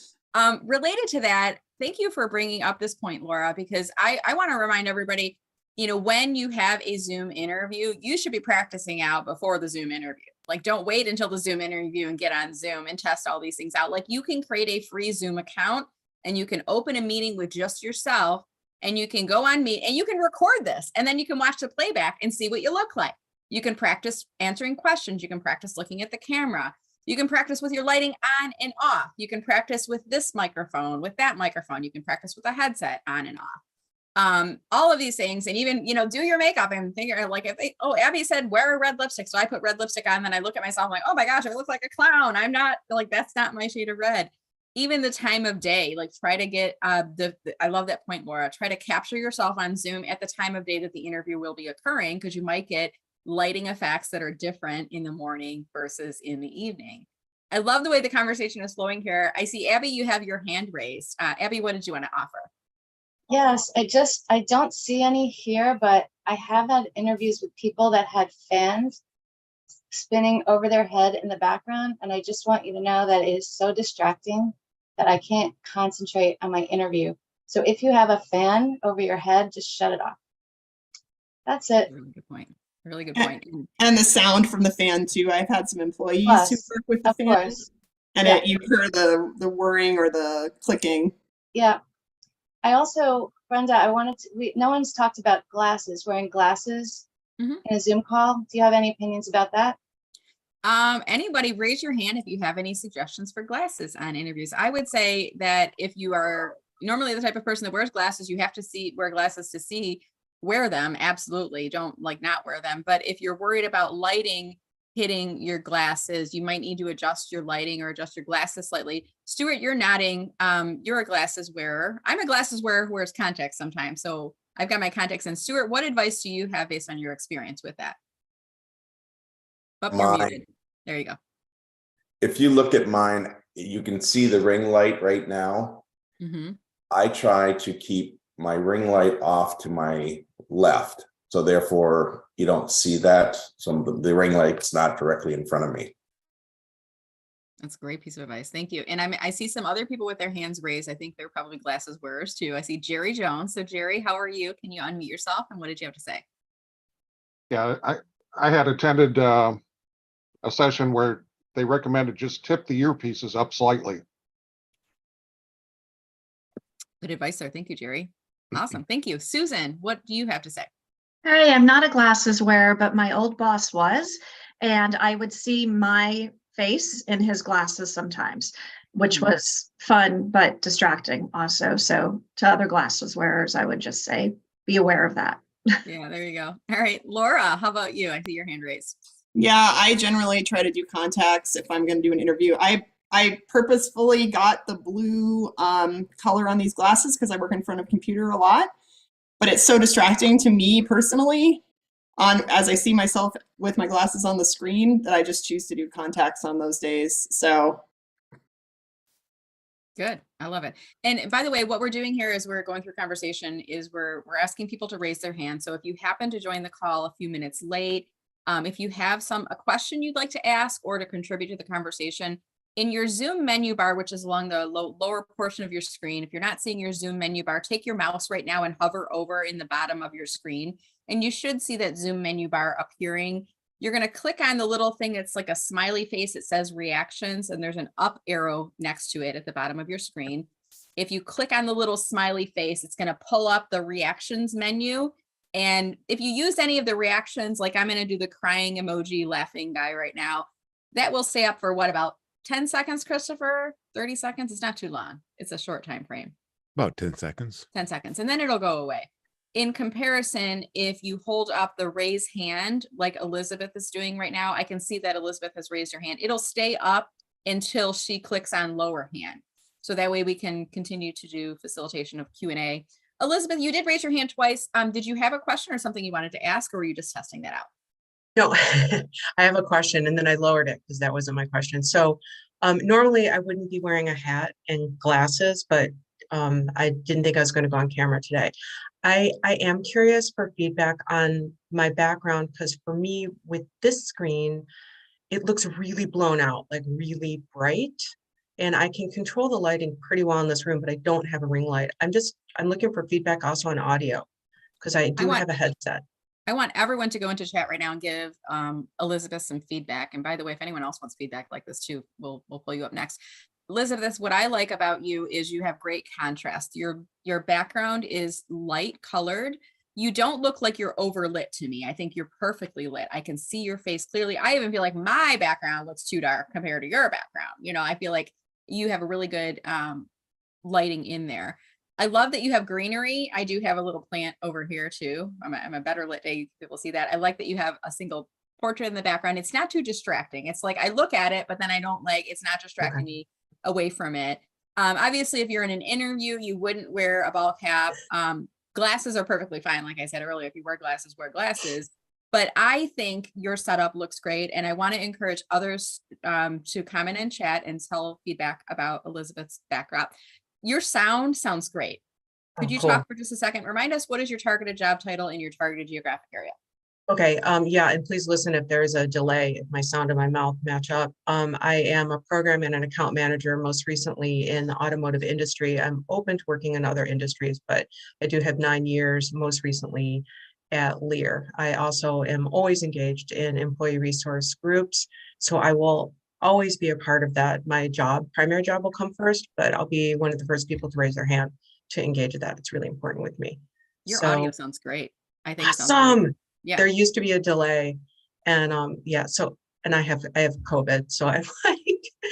Related to that, thank you for bringing up this point, Laura, because I want to remind everybody, when you have a Zoom interview, you should be practicing out before the Zoom interview. Like, don't wait until the Zoom interview and get on Zoom and test all these things out. Like, you can create a free Zoom account and you can open a meeting with just yourself, and you can go on Meet and you can record this, and then you can watch the playback and see what you look like. You can practice answering questions. You can practice looking at the camera. You can practice with your lighting on and off. You can practice with this microphone, with that microphone. You can practice with a headset on and off. All of these things, and even, do your makeup and think like, Abby said, wear a red lipstick. So I put red lipstick on, then I look at myself like, oh my gosh, I look like a clown. I'm not, like, that's not my shade of red. Even the time of day, like, try to get I love that point, Laura, try to capture yourself on Zoom at the time of day that the interview will be occurring, because you might get lighting effects that are different in the morning versus in the evening. I love the way the conversation is flowing here. I see, Abby, you have your hand raised. Abby, what did you want to offer? Yes, I don't see any here, but I have had interviews with people that had fans spinning over their head in the background. And I just want you to know that it is so distracting that I can't concentrate on my interview. So if you have a fan over your head, just shut it off. That's it. Really good point. Really good point. And the sound from the fan too. I've had some employees Plus, who work with the of fan, course. and Yeah. you hear the whirring or the clicking. Yeah. I also, Brenda, no one's talked about glasses, wearing glasses in a Zoom call. Do you have any opinions about that? Anybody raise your hand if you have any suggestions for glasses on interviews. I would say that if you are normally the type of person that wears glasses, you have to wear glasses to wear them. Absolutely. Don't not wear them. But if you're worried about lighting hitting your glasses, you might need to adjust your lighting or adjust your glasses slightly. Stuart, you're nodding. You're a glasses wearer. I'm a glasses wearer who wears contacts sometimes. So I've got my contacts in. Stuart, what advice do you have based on your experience with that? Oh, you're muted. There you go. If you look at mine, you can see the ring light right now. I try to keep my ring light off to my left. So therefore you don't see that. So the ring light's not directly in front of me. That's a great piece of advice. Thank you. And I see some other people with their hands raised. I think they're probably glasses wearers too. I see Jerry Jones. So Jerry, how are you? Can you unmute yourself? And what did you have to say? Yeah, I had attended a session where they recommended just tip the earpieces up slightly. Good advice there. Thank you, Jerry. Awesome. Thank you. Susan, what do you have to say? Hey, I'm not a glasses wearer, but my old boss was, and I would see my face in his glasses sometimes, which was fun, but distracting also. So to other glasses wearers, I would just say, be aware of that. Yeah, there you go. All right, Laura, how about you? I see your hand raised. Yeah, I generally try to do contacts if I'm going to do an interview. I purposefully got the blue color on these glasses because I work in front of a computer a lot, but it's so distracting to me personally as I see myself with my glasses on the screen that I just choose to do contacts on those days. So good. I love it. And by the way, what we're doing here is we're going through conversation is we're asking people to raise their hand. So if you happen to join the call a few minutes late, if you have a question you'd like to ask or to contribute to the conversation, in your Zoom menu bar, which is along the lower portion of your screen, if you're not seeing your Zoom menu bar, take your mouse right now and hover over in the bottom of your screen, and you should see that Zoom menu bar appearing. You're going to click on the little thing that's like a smiley face. It says reactions, and there's an up arrow next to it at the bottom of your screen. If you click on the little smiley face, it's going to pull up the reactions menu. And if you use any of the reactions, like I'm going to do the crying emoji laughing guy right now, that will stay up for what, about 10 seconds, Christopher? 30 seconds? It's not too long. It's a short time frame. About 10 seconds. 10 seconds. And then it'll go away. In comparison, if you hold up the raise hand, like Elizabeth is doing right now, I can see that Elizabeth has raised her hand. It'll stay up until she clicks on lower hand. So that way we can continue to do facilitation of Q&A. Elizabeth, you did raise your hand twice. Did you have a question or something you wanted to ask, or were you just testing that out? No, I have a question, and then I lowered it because that wasn't my question. So normally I wouldn't be wearing a hat and glasses, but I didn't think I was going to go on camera today. I am curious for feedback on my background, because for me with this screen, it looks really blown out, like really bright. And I can control the lighting pretty well in this room, but I don't have a ring light. I'm looking for feedback also on audio. because I do want- have a headset. I want everyone to go into chat right now and give Elizabeth some feedback. And by the way, if anyone else wants feedback like this too, we'll pull you up next. Elizabeth, what I like about you is you have great contrast. Your background is light colored. You don't look like you're overlit to me. I think you're perfectly lit. I can see your face clearly. I even feel like my background looks too dark compared to your background. You know, I feel like you have a really good lighting in there. I love that you have greenery. I do have a little plant over here too. I'm a better lit day. People see that. I like that you have a single portrait in the background. It's not too distracting. It's like I look at it, but then I don't like, it's not distracting me away from it. Obviously, if you're in an interview, you wouldn't wear a ball cap. Glasses are perfectly fine. Like I said earlier, if you wear glasses, wear glasses. But I think your setup looks great. And I want to encourage others to comment and chat and tell feedback about Elizabeth's backdrop. Your sound sounds great. Could you talk for just a second? Remind us, what is your targeted job title in your targeted geographic area? Okay, yeah, and please listen if there's a delay, if my sound and my mouth match up. I am a program and an account manager, most recently in the automotive industry. I'm open to working in other industries, but I do have 9 years, most recently at Lear. I also am always engaged in employee resource groups, so I will always be a part of that. My primary job will come first, but I'll be one of the first people to raise their hand to engage in that. It's really important with me. Your audio sounds great. I think it sounds awesome. great. Yeah. There used to be a delay, and yeah, so, and I have COVID, so I'm like,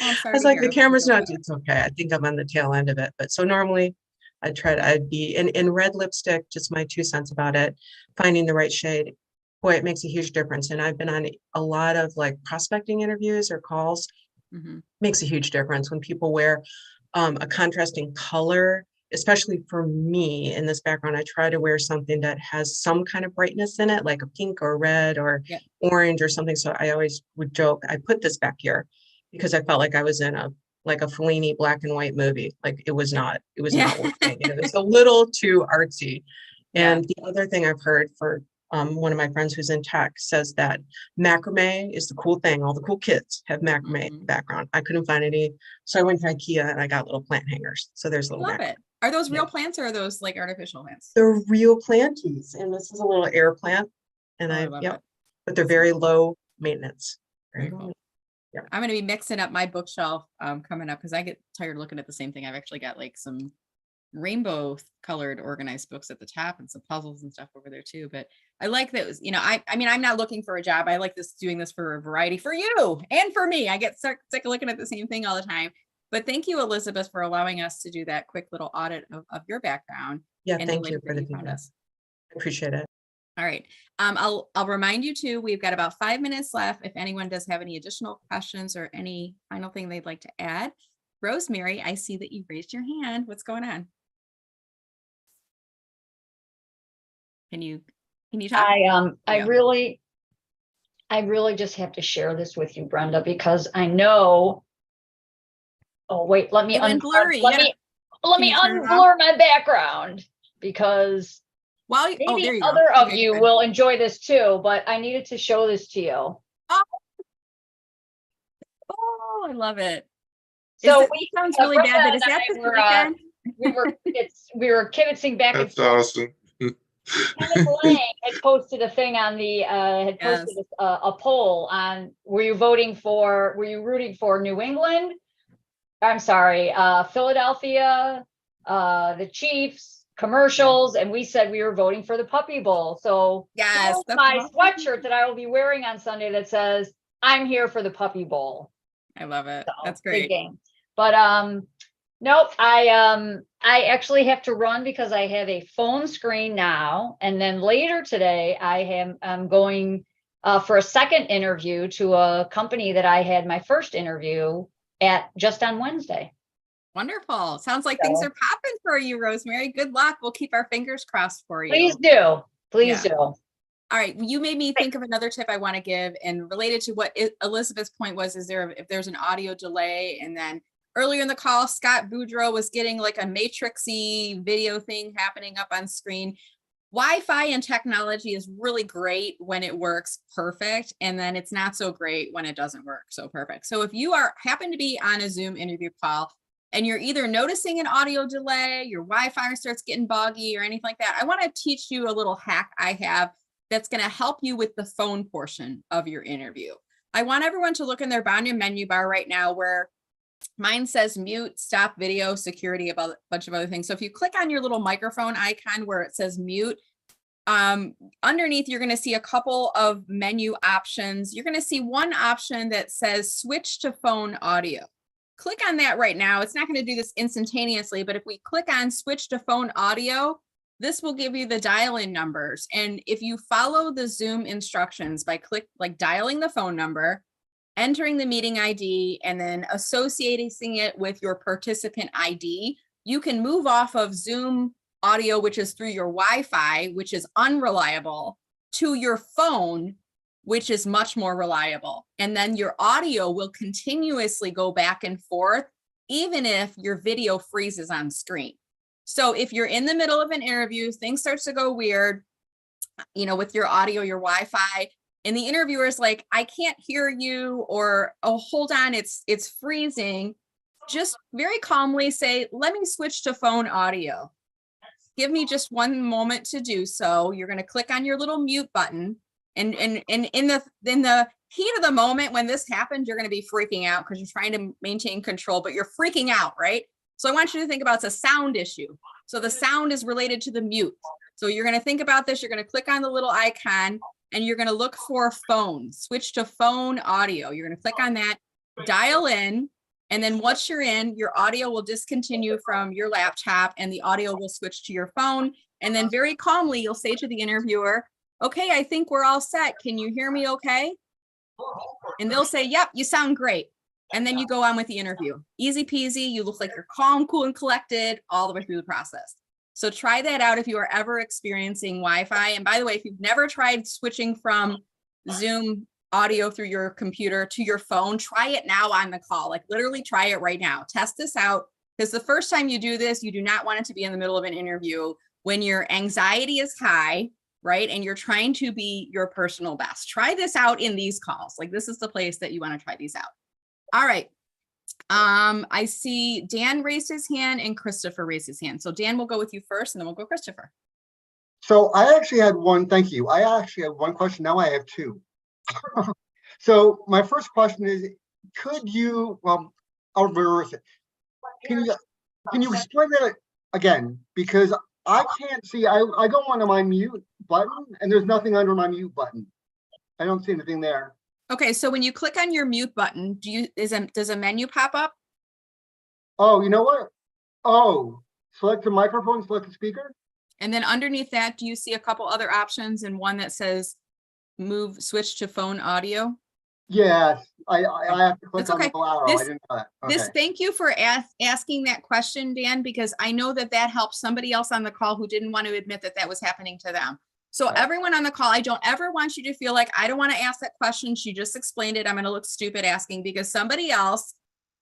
I was like, the camera's not, it's okay. I think I'm on the tail end of it. But so normally I'd be in red lipstick, just my 2 cents about it, finding the right shade. Boy, it makes a huge difference. And I've been on a lot of like prospecting interviews or calls. Makes a huge difference when people wear a contrasting color. Especially for me in this background, I try to wear something that has some kind of brightness in it, like a pink or red or orange or something. So I always would joke, I put this back here because I felt like I was in a Fellini black and white movie. Like it was not working. It was a little too artsy. And the other thing I've heard for one of my friends who's in tech says that macrame is the cool thing. All the cool kids have macrame background. I couldn't find any. So I went to IKEA and I got little plant hangers. So there's little Love it. Are those real plants or are those like artificial plants? They're real planties. And this is a little air plant. And but they're very low maintenance. Very cool. Yeah. I'm going to be mixing up my bookshelf coming up because I get tired looking at the same thing. I've actually got like some rainbow colored organized books at the top and some puzzles and stuff over there too. But I like those, you know, I mean, I'm not looking for a job. I like doing this for a variety for you and for me. I get sick of looking at the same thing all the time. But thank you, Elizabeth, for allowing us to do that quick little audit of your background. Yeah, thank you for the feedback. I appreciate it. All right. I'll remind you too, we've got about 5 minutes left. If anyone does have any additional questions or any final thing they'd like to add. Rosemary, I see that you raised your hand. What's going on? Can you talk? I really just have to share this with you, Brenda, because I know. Oh wait, let me unblur my background because maybe other of you will enjoy this too. But I needed to show this to you. Oh, I love it. So it sounds really bad, but is that the weekend? we were kibitzing back and forth. That's awesome. Kenneth Lang had posted a thing on the a poll on were you rooting for New England? I'm sorry, Philadelphia, the Chiefs, commercials, and we said we were voting for the Puppy Bowl. So yes, my sweatshirt that I will be wearing on Sunday that says I'm here for the Puppy Bowl. I love it. So, that's great. Big game. But nope, I actually have to run because I have a phone screen now, and then later today I'm going for a second interview to a company that I had my first interview at just on Wednesday. Wonderful. Sounds like things are popping for you, Rosemary. Good luck. We'll keep our fingers crossed for you. Please do. Please do. All right. You made me think of another tip I want to give, and related to what Elizabeth's point was, if there's an audio delay, and then earlier in the call, Scott Boudreau was getting like a matrixy video thing happening up on screen. Wi-Fi and technology is really great when it works perfect, and then it's not so great when it doesn't work so perfect. So if you happen to be on a Zoom interview call and you're either noticing an audio delay, your Wi-Fi starts getting buggy or anything like that, I want to teach you a little hack I have that's going to help you with the phone portion of your interview. I want everyone to look in their menu bar right now where mine says mute, stop video, security, about a bunch of other things. So if you click on your little microphone icon where it says mute, underneath, you're going to see a couple of menu options. You're going to see one option that says switch to phone audio. Click on that right now. It's not going to do this instantaneously, but if we click on switch to phone audio, this will give you the dial-in numbers. And if you follow the Zoom instructions by dialing the phone number, entering the meeting ID, and then associating it with your participant ID, you can move off of Zoom audio, which is through your Wi-Fi, which is unreliable, to your phone, which is much more reliable. And then your audio will continuously go back and forth, even if your video freezes on screen. So if you're in the middle of an interview, things starts to go weird, with your audio, your Wi-Fi, and the interviewer is like, I can't hear you, or, oh, hold on, it's freezing. Just very calmly say, let me switch to phone audio. Give me just one moment to do so. You're going to click on your little mute button. And in the heat of the moment when this happened, you're going to be freaking out because you're trying to maintain control, but you're freaking out, right? So I want you to think about it's a sound issue. So the sound is related to the mute. So you're going to think about this. You're going to click on the little icon and you're going to look for phone, switch to phone audio. You're going to click on that, dial in. And then once you're in, your audio will discontinue from your laptop and the audio will switch to your phone. And then very calmly, you'll say to the interviewer, okay, I think we're all set. Can you hear me okay? And they'll say, yep, you sound great. And then you go on with the interview. Easy peasy. You look like you're calm, cool, and collected all the way through the process. So try that out if you are ever experiencing Wi-Fi. And by the way, if you've never tried switching from Zoom audio through your computer to your phone, try it now on the call. Like literally try it right now. Test this out, because the first time you do this, you do not want it to be in the middle of an interview when your anxiety is high, right? And you're trying to be your personal best. Try this out in these calls. Like this is the place that you want to try these out. All right. I see Dan raised his hand and Christopher raised his hand. So Dan, we'll go with you first and then we'll go Christopher. So I actually had one, thank you. I actually had one question. Now I have two. So my first question is, could you, well, I'll reverse it. Can you explain that again? Because I can't see, I go onto my mute button and there's nothing under my mute button. I don't see anything there. Okay, so when you click on your mute button, does a menu pop up? Oh, you know what? Oh, select the microphone, select the speaker. And then underneath that, do you see a couple other options and one that says switch to phone audio? Yes, I have to click It's on okay. the little arrow. I didn't know that. Okay. Thank you for asking that question, Dan, because I know that helps somebody else on the call who didn't want to admit that was happening to them. So everyone on the call, I don't ever want you to feel like I don't want to ask that question. She just explained it. I'm going to look stupid asking because somebody else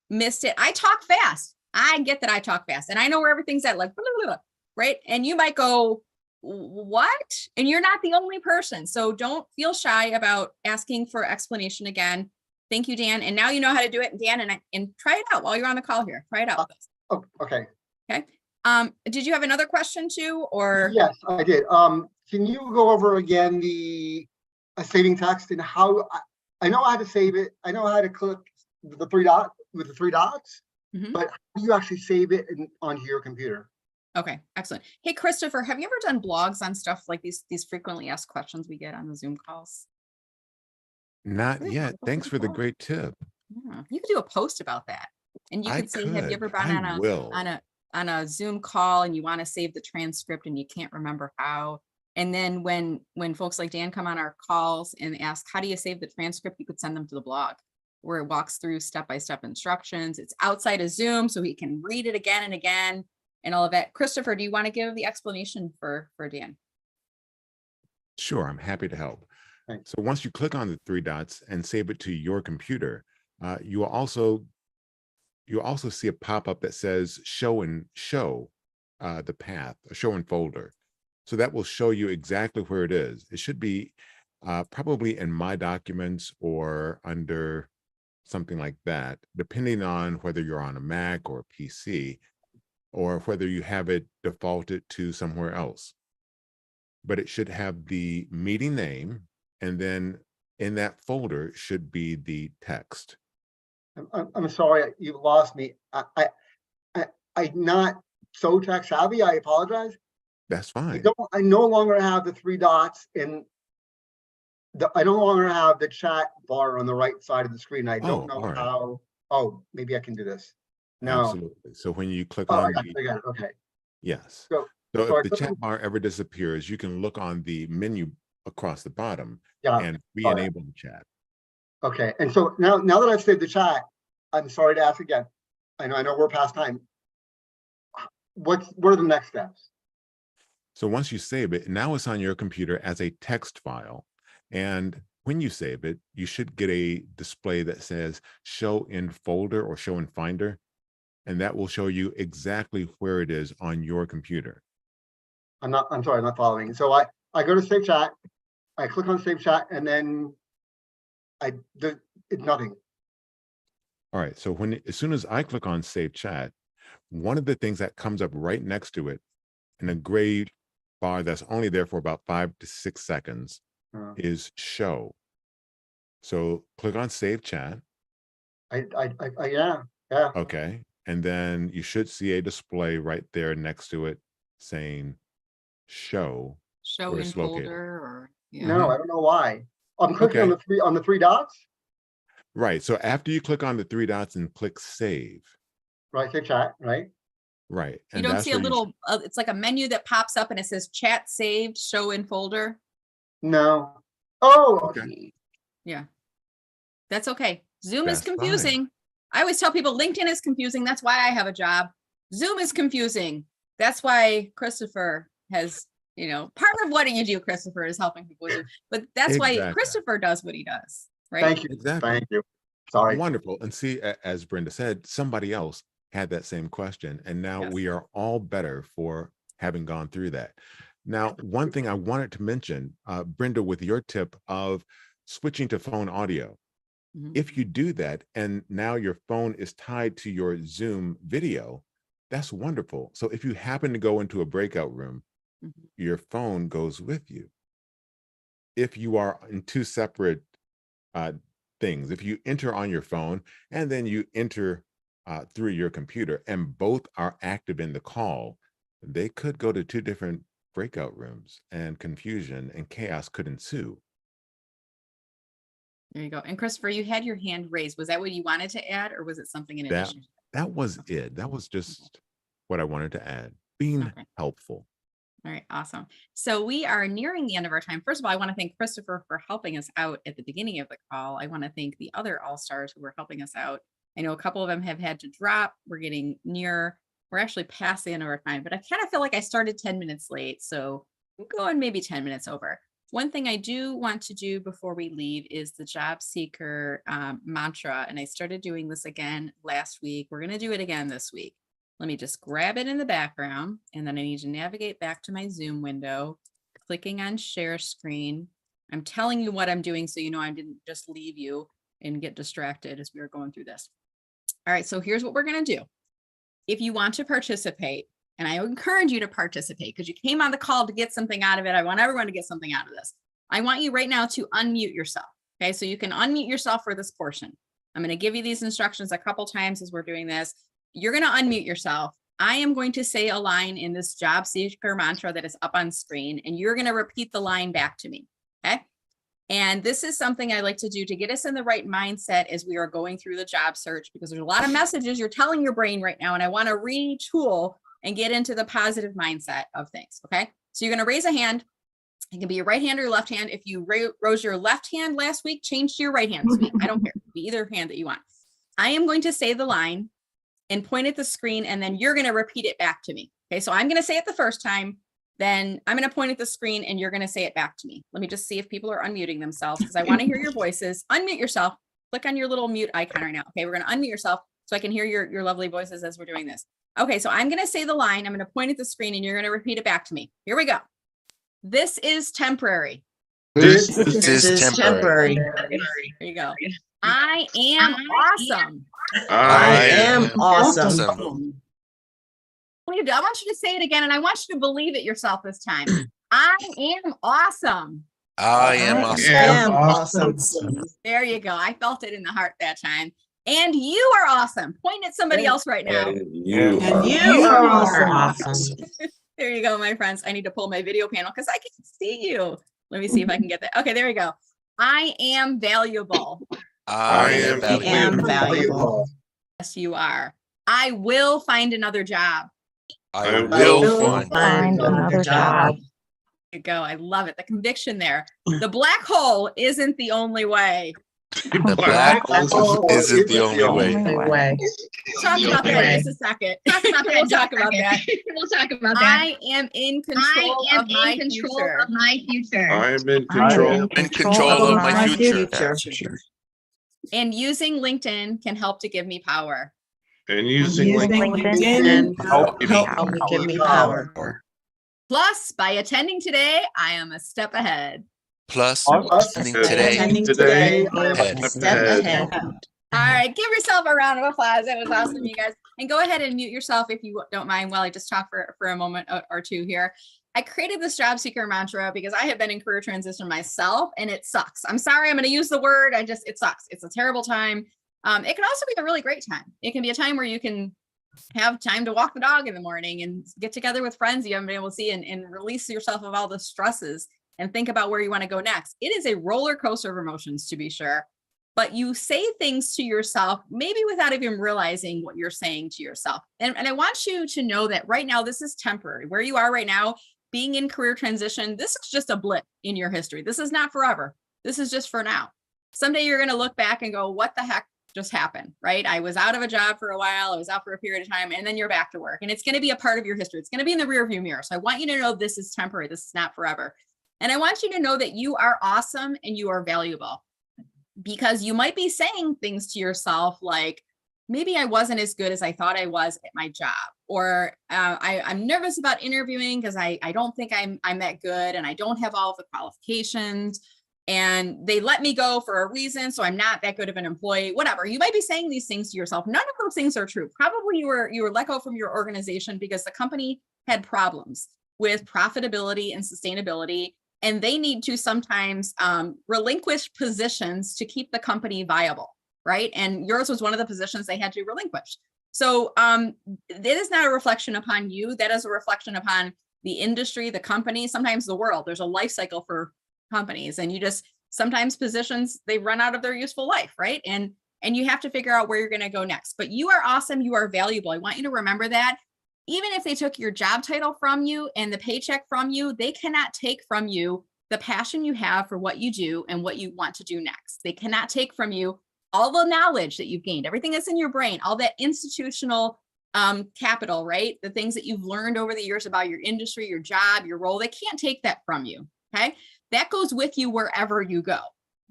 missed it. I talk fast. I get that I talk fast and I know where everything's at, like, blah, blah, blah, right? And you might go, what? And you're not the only person. So don't feel shy about asking for explanation again. Thank you, Dan. And now you know how to do it, Dan, and try it out while you're on the call here. Try it out with us. Oh, okay. Okay. Did you have another question too, or? Yes, I did. Can you go over again the saving text and how I know how to save it. I know how to click the three dots, but how do you actually save it onto your computer? Okay, excellent. Hey, Christopher, have you ever done blogs on stuff like these frequently asked questions we get on the Zoom calls? Not yet. Thanks for the great tip. Yeah, you could do a post about that. And you could say, have you ever been on a Zoom call and you want to save the transcript and you can't remember how? And then when folks like Dan come on our calls and ask, how do you save the transcript? You could send them to the blog where it walks through step-by-step instructions. It's outside of Zoom, so he can read it again and again and all of that. Christopher, do you want to give the explanation for Dan? Sure, I'm happy to help. Thanks. So once you click on the three dots and save it to your computer, you will also see a pop-up that says show the path, a show and folder. So that will show you exactly where it is. It should be probably in my documents or under something like that, depending on whether you're on a Mac or a PC, or whether you have it defaulted to somewhere else. But it should have the meeting name, and then in that folder should be the text. I'm sorry, you lost me. I'm not so tech savvy. I apologize. That's fine. I no longer have the 3 dots I no longer have the chat bar on the right side of the screen. I don't know all right. how. Oh, maybe I can do this. No. Absolutely. So when you click Oh, on I got it. Okay. yes. So So if the click chat on- bar ever disappears, you can look on the menu across the bottom Yeah. and All right. re-enable the chat. Okay. And so now that I've saved the chat, I'm sorry to ask again. I know we're past time. What are the next steps? So once you save it, now it's on your computer as a text file. And when you save it, you should get a display that says show in folder or show in finder. And that will show you exactly where it is on your computer. I'm sorry, I'm not following. So I go to save chat, I click on save chat, and then it's nothing. All right. So as soon as I click on save chat, one of the things that comes up right next to it in a gray bar that's only there for about 5 to 6 seconds is show. So click on save chat. Yeah. Okay. And then you should see a display right there next to it saying show. Show where in it's located. folder or yeah. No, I don't know why. I'm clicking on the three dots. Right. So after you click on the 3 dots and click save. Right, save chat, right? Right. You And don't that's see a where little, it's like a menu that pops up and it says chat saved, show in folder. No. Oh, okay. Yeah. That's okay. Zoom is That's fine. confusing. I always tell people LinkedIn is confusing. That's why I have a job. Zoom is confusing. That's why Christopher has, part of what you do, Christopher, is helping people with Zoom. But that's why Exactly. Christopher does what he does, right? Thank you. Exactly. Thank you. Sorry. Wonderful. And see, as Brenda said, somebody else had that same question. And now we are all better for having gone through that. Now, one thing I wanted to mention, Brenda, with your tip of switching to phone audio. If you do that, and now your phone is tied to your Zoom video, that's wonderful. So if you happen to go into a breakout room, your phone goes with you. If you are in 2 separate things, if you enter on your phone and then you enter through your computer and both are active in the call, they could go to 2 different breakout rooms and confusion and chaos could ensue. There you go. And Christopher, you had your hand raised. Was that what you wanted to add, or was it something in That addition? that was it. That was just what I wanted to add, being helpful. All right, awesome. So we are nearing the end of our time. First of all, I want to thank Christopher for helping us out at the beginning of the call. I want to thank the other all-stars who were helping us out. I know a couple of them have had to drop. We're getting near, we're actually past the end of our time, but I kind of feel like I started 10 minutes late. So I'm going maybe 10 minutes over. One thing I do want to do before we leave is the job seeker mantra. And I started doing this again last week. We're going to do it again this week. Let me just grab it in the background. And then I need to navigate back to my Zoom window, clicking on share screen. I'm telling you what I'm doing so you know I didn't just leave you and get distracted as we were going through this. All right, so here's what we're going to do. If you want to participate, and I encourage you to participate because you came on the call to get something out of it. I want everyone to get something out of this. I want you right now to unmute yourself. Okay, so you can unmute yourself for this portion. I'm going to give you these instructions a couple times as we're doing this. You're going to unmute yourself. I am going to say a line in this job seeker mantra that is up on screen, and you're going to repeat the line back to me. Okay. And this is something I like to do to get us in the right mindset as we are going through the job search, because there's a lot of messages you're telling your brain right now, and I want to retool and get into the positive mindset of things. Okay. So you're going to raise a hand. It can be your right hand or your left hand. If you rose your left hand last week, change to your right hand this week. I don't care. Be either hand that you want. I am going to say the line and point at the screen, and then you're going to repeat it back to me. Okay. So I'm going to say it the first time. Then I'm going to point at the screen and you're going to say it back to me. Let me just see if people are unmuting themselves because I want to hear your voices. Unmute yourself. Click on your little mute icon right now. Okay. We're going to unmute yourself so I can hear your lovely voices as we're doing this. Okay. So I'm going to say the line. I'm going to point at the screen and you're going to repeat it back to me. Here we go. This is temporary. This is temporary. There you go. I am awesome. I am awesome. I want you to say it again, and I want you to believe it yourself this time. I am awesome. I am awesome. There you go. I felt it in the heart that time. And you are awesome. Point at somebody else right now. You are awesome. There you go, my friends. I need to pull my video panel because I can see you. Let me see if I can get that. Okay, there we go. I am valuable. I am valuable. Yes, you are. I will find another job. I will find another job. There you go. I love it. The conviction there. The black hole isn't the only way. The black hole isn't the only way. Talk about that in just a second. We'll talk about that. I am in control of my future. I am in control of my future. And using LinkedIn can help to give me power. And using LinkedIn help give me power. Plus, by attending today, I am a step ahead. Plus, attending today, a step ahead. All right, give yourself a round of applause. That was awesome, you guys. And go ahead and mute yourself if you don't mind while I just talk for a moment or two here. I created this job seeker mantra because I have been in career transition myself and it sucks. I'm sorry, I'm going to use the word. It sucks. It's a terrible time. It can also be a really great time. It can be a time where you can have time to walk the dog in the morning and get together with friends you haven't been able to see and release yourself of all the stresses and think about where you want to go next. It is a roller coaster of emotions, to be sure, but you say things to yourself, maybe without even realizing what you're saying to yourself. And I want you to know that right now, this is temporary. Where you are right now, being in career transition, this is just a blip in your history. This is not forever. This is just for now. Someday you're going to look back and go, what the heck just happened, right? I was out of a job for a while. I was out for a period of time, and then you're back to work. And it's going to be a part of your history. It's going to be in the rearview mirror. So I want you to know this is temporary. This is not forever. And I want you to know that you are awesome and you are valuable, because you might be saying things to yourself like, maybe I wasn't as good as I thought I was at my job, or I'm nervous about interviewing because I don't think I'm that good and I don't have all of the qualifications and they let me go for a reason, so I'm not that good of an employee, whatever. You might be saying these things to yourself. None of those things are true. Probably you were let go from your organization because the company had problems with profitability and sustainability, and they need to sometimes relinquish positions to keep the company viable, right? And yours was one of the positions they had to relinquish. So it is not a reflection upon you. That is a reflection upon the industry, the company, sometimes the world. There's a life cycle for companies, and you just, sometimes positions, they run out of their useful life, right? And you have to figure out where you're going to go next. But you are awesome. You are valuable. I want you to remember that. Even if they took your job title from you and the paycheck from you, they cannot take from you the passion you have for what you do and what you want to do next. They cannot take from you all the knowledge that you've gained, everything that's in your brain, all that institutional capital, right? The things that you've learned over the years about your industry, your job, your role, they can't take that from you, okay? That goes with you wherever you go.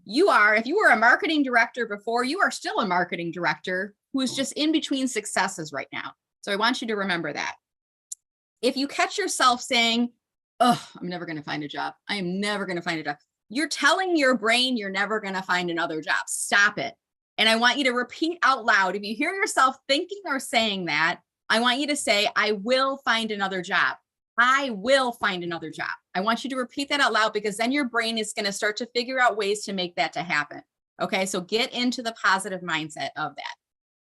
You are, if you were a marketing director before, you are still a marketing director who is just in between successes right now. So I want you to remember that. If you catch yourself saying, oh, I'm never going to find a job. I am never going to find a job. You're telling your brain you're never going to find another job. Stop it. And I want you to repeat out loud. If you hear yourself thinking or saying that, I want you to say, I will find another job. I will find another job. I want you to repeat that out loud, because then your brain is going to start to figure out ways to make that to happen. Okay, so get into the positive mindset of that.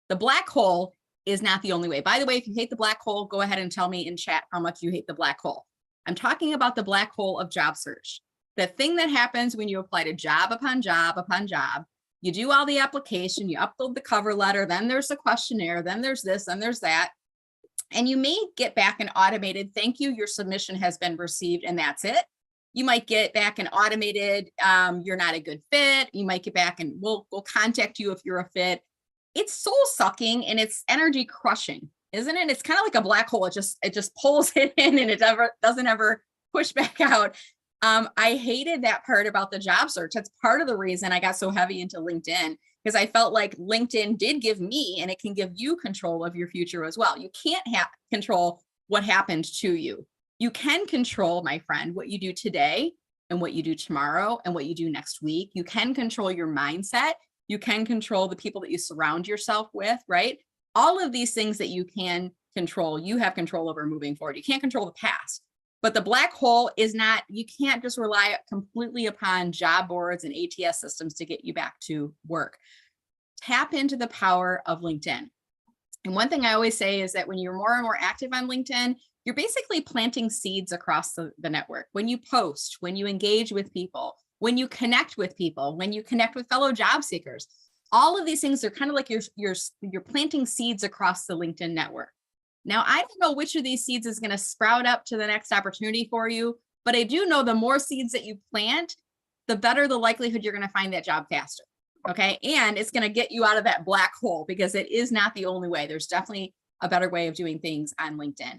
The black hole is not the only way. By the way, if you hate the black hole, go ahead and tell me in chat how much you hate the black hole. I'm talking about the black hole of job search. The thing that happens when you apply to job upon job upon job, you do all the application, you upload the cover letter, then there's the questionnaire, then there's this, then there's that. And you may get back an automated, thank you, your submission has been received, and that's it. You might get back an automated, you're not a good fit. You might get back and we'll contact you if you're a fit. It's soul sucking and it's energy crushing, isn't it? It's kind of like a black hole. It just pulls it in and it doesn't ever push back out. I hated that part about the job search. That's part of the reason I got so heavy into LinkedIn, because I felt like LinkedIn did give me, and it can give you control of your future as well. You can't control what happened to you. You can control, my friend, what you do today and what you do tomorrow and what you do next week. You can control your mindset. You can control the people that you surround yourself with, right? All of these things that you can control, you have control over moving forward. You can't control the past, but the black hole is not, you can't just rely completely upon job boards and ATS systems to get you back to work. Tap into the power of LinkedIn. And one thing I always say is that when you're more and more active on LinkedIn, you're basically planting seeds across the network. When you post, when you engage with people, when you connect with people, when you connect with fellow job seekers, all of these things are kind of like you're planting seeds across the LinkedIn network. Now, I don't know which of these seeds is going to sprout up to the next opportunity for you, but I do know the more seeds that you plant, the better the likelihood you're going to find that job faster. Okay. And it's going to get you out of that black hole, because it is not the only way. There's definitely a better way of doing things on LinkedIn.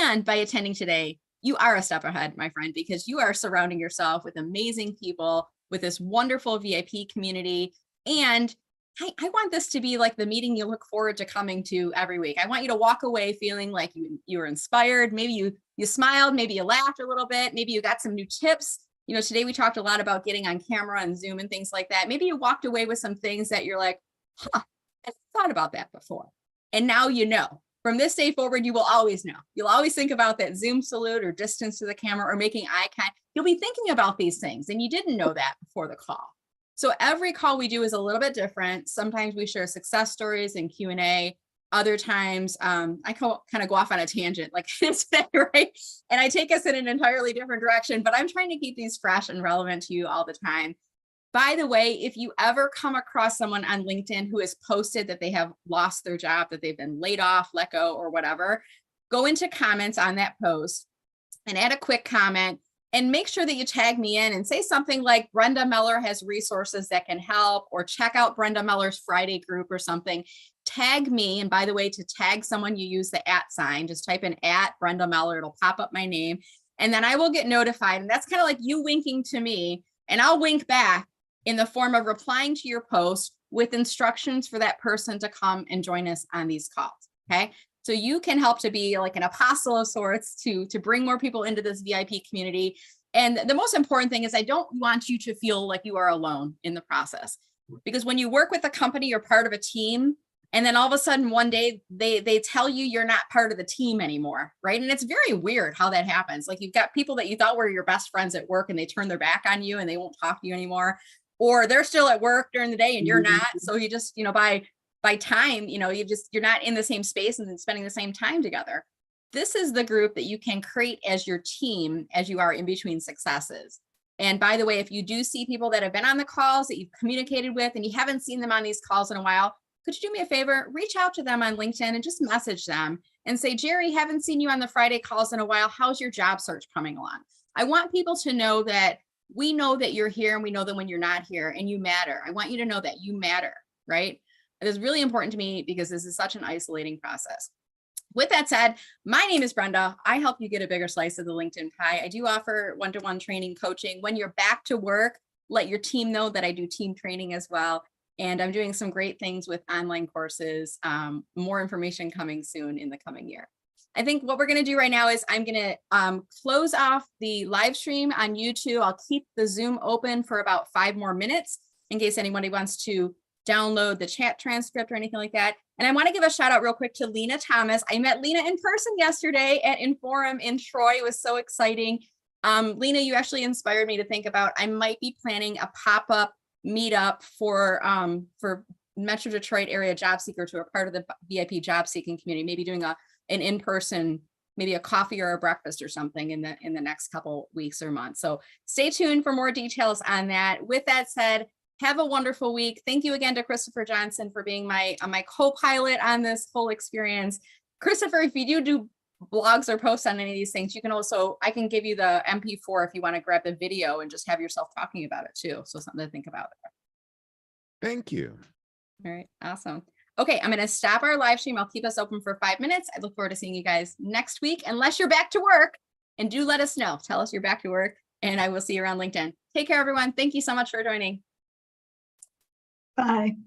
And by attending today, you are a step ahead, my friend, because you are surrounding yourself with amazing people, with this wonderful VIP community. And I want this to be like the meeting you look forward to coming to every week. I want you to walk away feeling like you were inspired. Maybe you smiled, maybe you laughed a little bit, maybe you got some new tips. You know, today we talked a lot about getting on camera and Zoom and things like that. Maybe you walked away with some things that you're like, huh, I thought about that before. And now you know. From this day forward, you will always know. You'll always think about that Zoom salute or distance to the camera or making eye contact. You'll be thinking about these things, and you didn't know that before the call. So every call we do is a little bit different. Sometimes we share success stories and Q&A. Other times, I kind of go off on a tangent like this, right? And I take us in an entirely different direction, but I'm trying to keep these fresh and relevant to you all the time. By the way, if you ever come across someone on LinkedIn who has posted that they have lost their job, that they've been laid off, let go, or whatever, go into comments on that post and add a quick comment and make sure that you tag me in and say something like Brenda Meller has resources that can help, or check out Brenda Meller's Friday group or something. Tag me. And by the way, to tag someone, you use the @ sign. Just type in @Brenda Meller. It'll pop up my name, and then I will get notified. And that's kind of like you winking to me, and I'll wink back in the form of replying to your post with instructions for that person to come and join us on these calls. Okay. So you can help to be like an apostle of sorts to bring more people into this VIP community. And the most important thing is I don't want you to feel like you are alone in the process, because when you work with a company, you're part of a team. And then all of a sudden one day they tell you you're not part of the team anymore. Right. And it's very weird how that happens. Like you've got people that you thought were your best friends at work, and they turn their back on you and they won't talk to you anymore. Or they're still at work during the day and you're not. So you just, by time, you're not in the same space and spending the same time together. This is the group that you can create as your team as you are in between successes. And by the way, if you do see people that have been on the calls that you've communicated with and you haven't seen them on these calls in a while, could you do me a favor? Reach out to them on LinkedIn and just message them and say, Jerry, haven't seen you on the Friday calls in a while. How's your job search coming along? I want people to know that we know that you're here, and we know that when you're not here, and you matter. I want you to know that you matter, right? It is really important to me because this is such an isolating process. With that said, my name is Brenda. I help you get a bigger slice of the LinkedIn pie. I do offer one-to-one training coaching. When you're back to work, let your team know that I do team training as well. And I'm doing some great things with online courses. More information coming soon in the coming year. I think what we're going to do right now is I'm going to close off the live stream on YouTube. I'll keep the Zoom open for about 5 more minutes in case anybody wants to download the chat transcript or anything like that. And I want to give a shout out real quick to Lena Thomas. I met Lena in person yesterday at Inforum in Troy. It was so exciting. Lena, you actually inspired me to think about, I might be planning a pop-up meetup for Metro Detroit area job seekers who are part of the VIP job seeking community, maybe doing an in-person, maybe a coffee or a breakfast or something in the next couple weeks or months. So stay tuned for more details on that. With that said, have a wonderful week. Thank you again to Christopher Johnson for being my co-pilot on this whole experience. Christopher, if you do blogs or posts on any of these things, you can also, I can give you the MP4 if you want to grab the video and just have yourself talking about it too. So something to think about. Thank you. All right, awesome. Okay, I'm going to stop our live stream. I'll keep us open for 5 minutes. I look forward to seeing you guys next week, unless you're back to work. And do let us know. Tell us you're back to work, and I will see you around LinkedIn. Take care, everyone. Thank you so much for joining. Bye.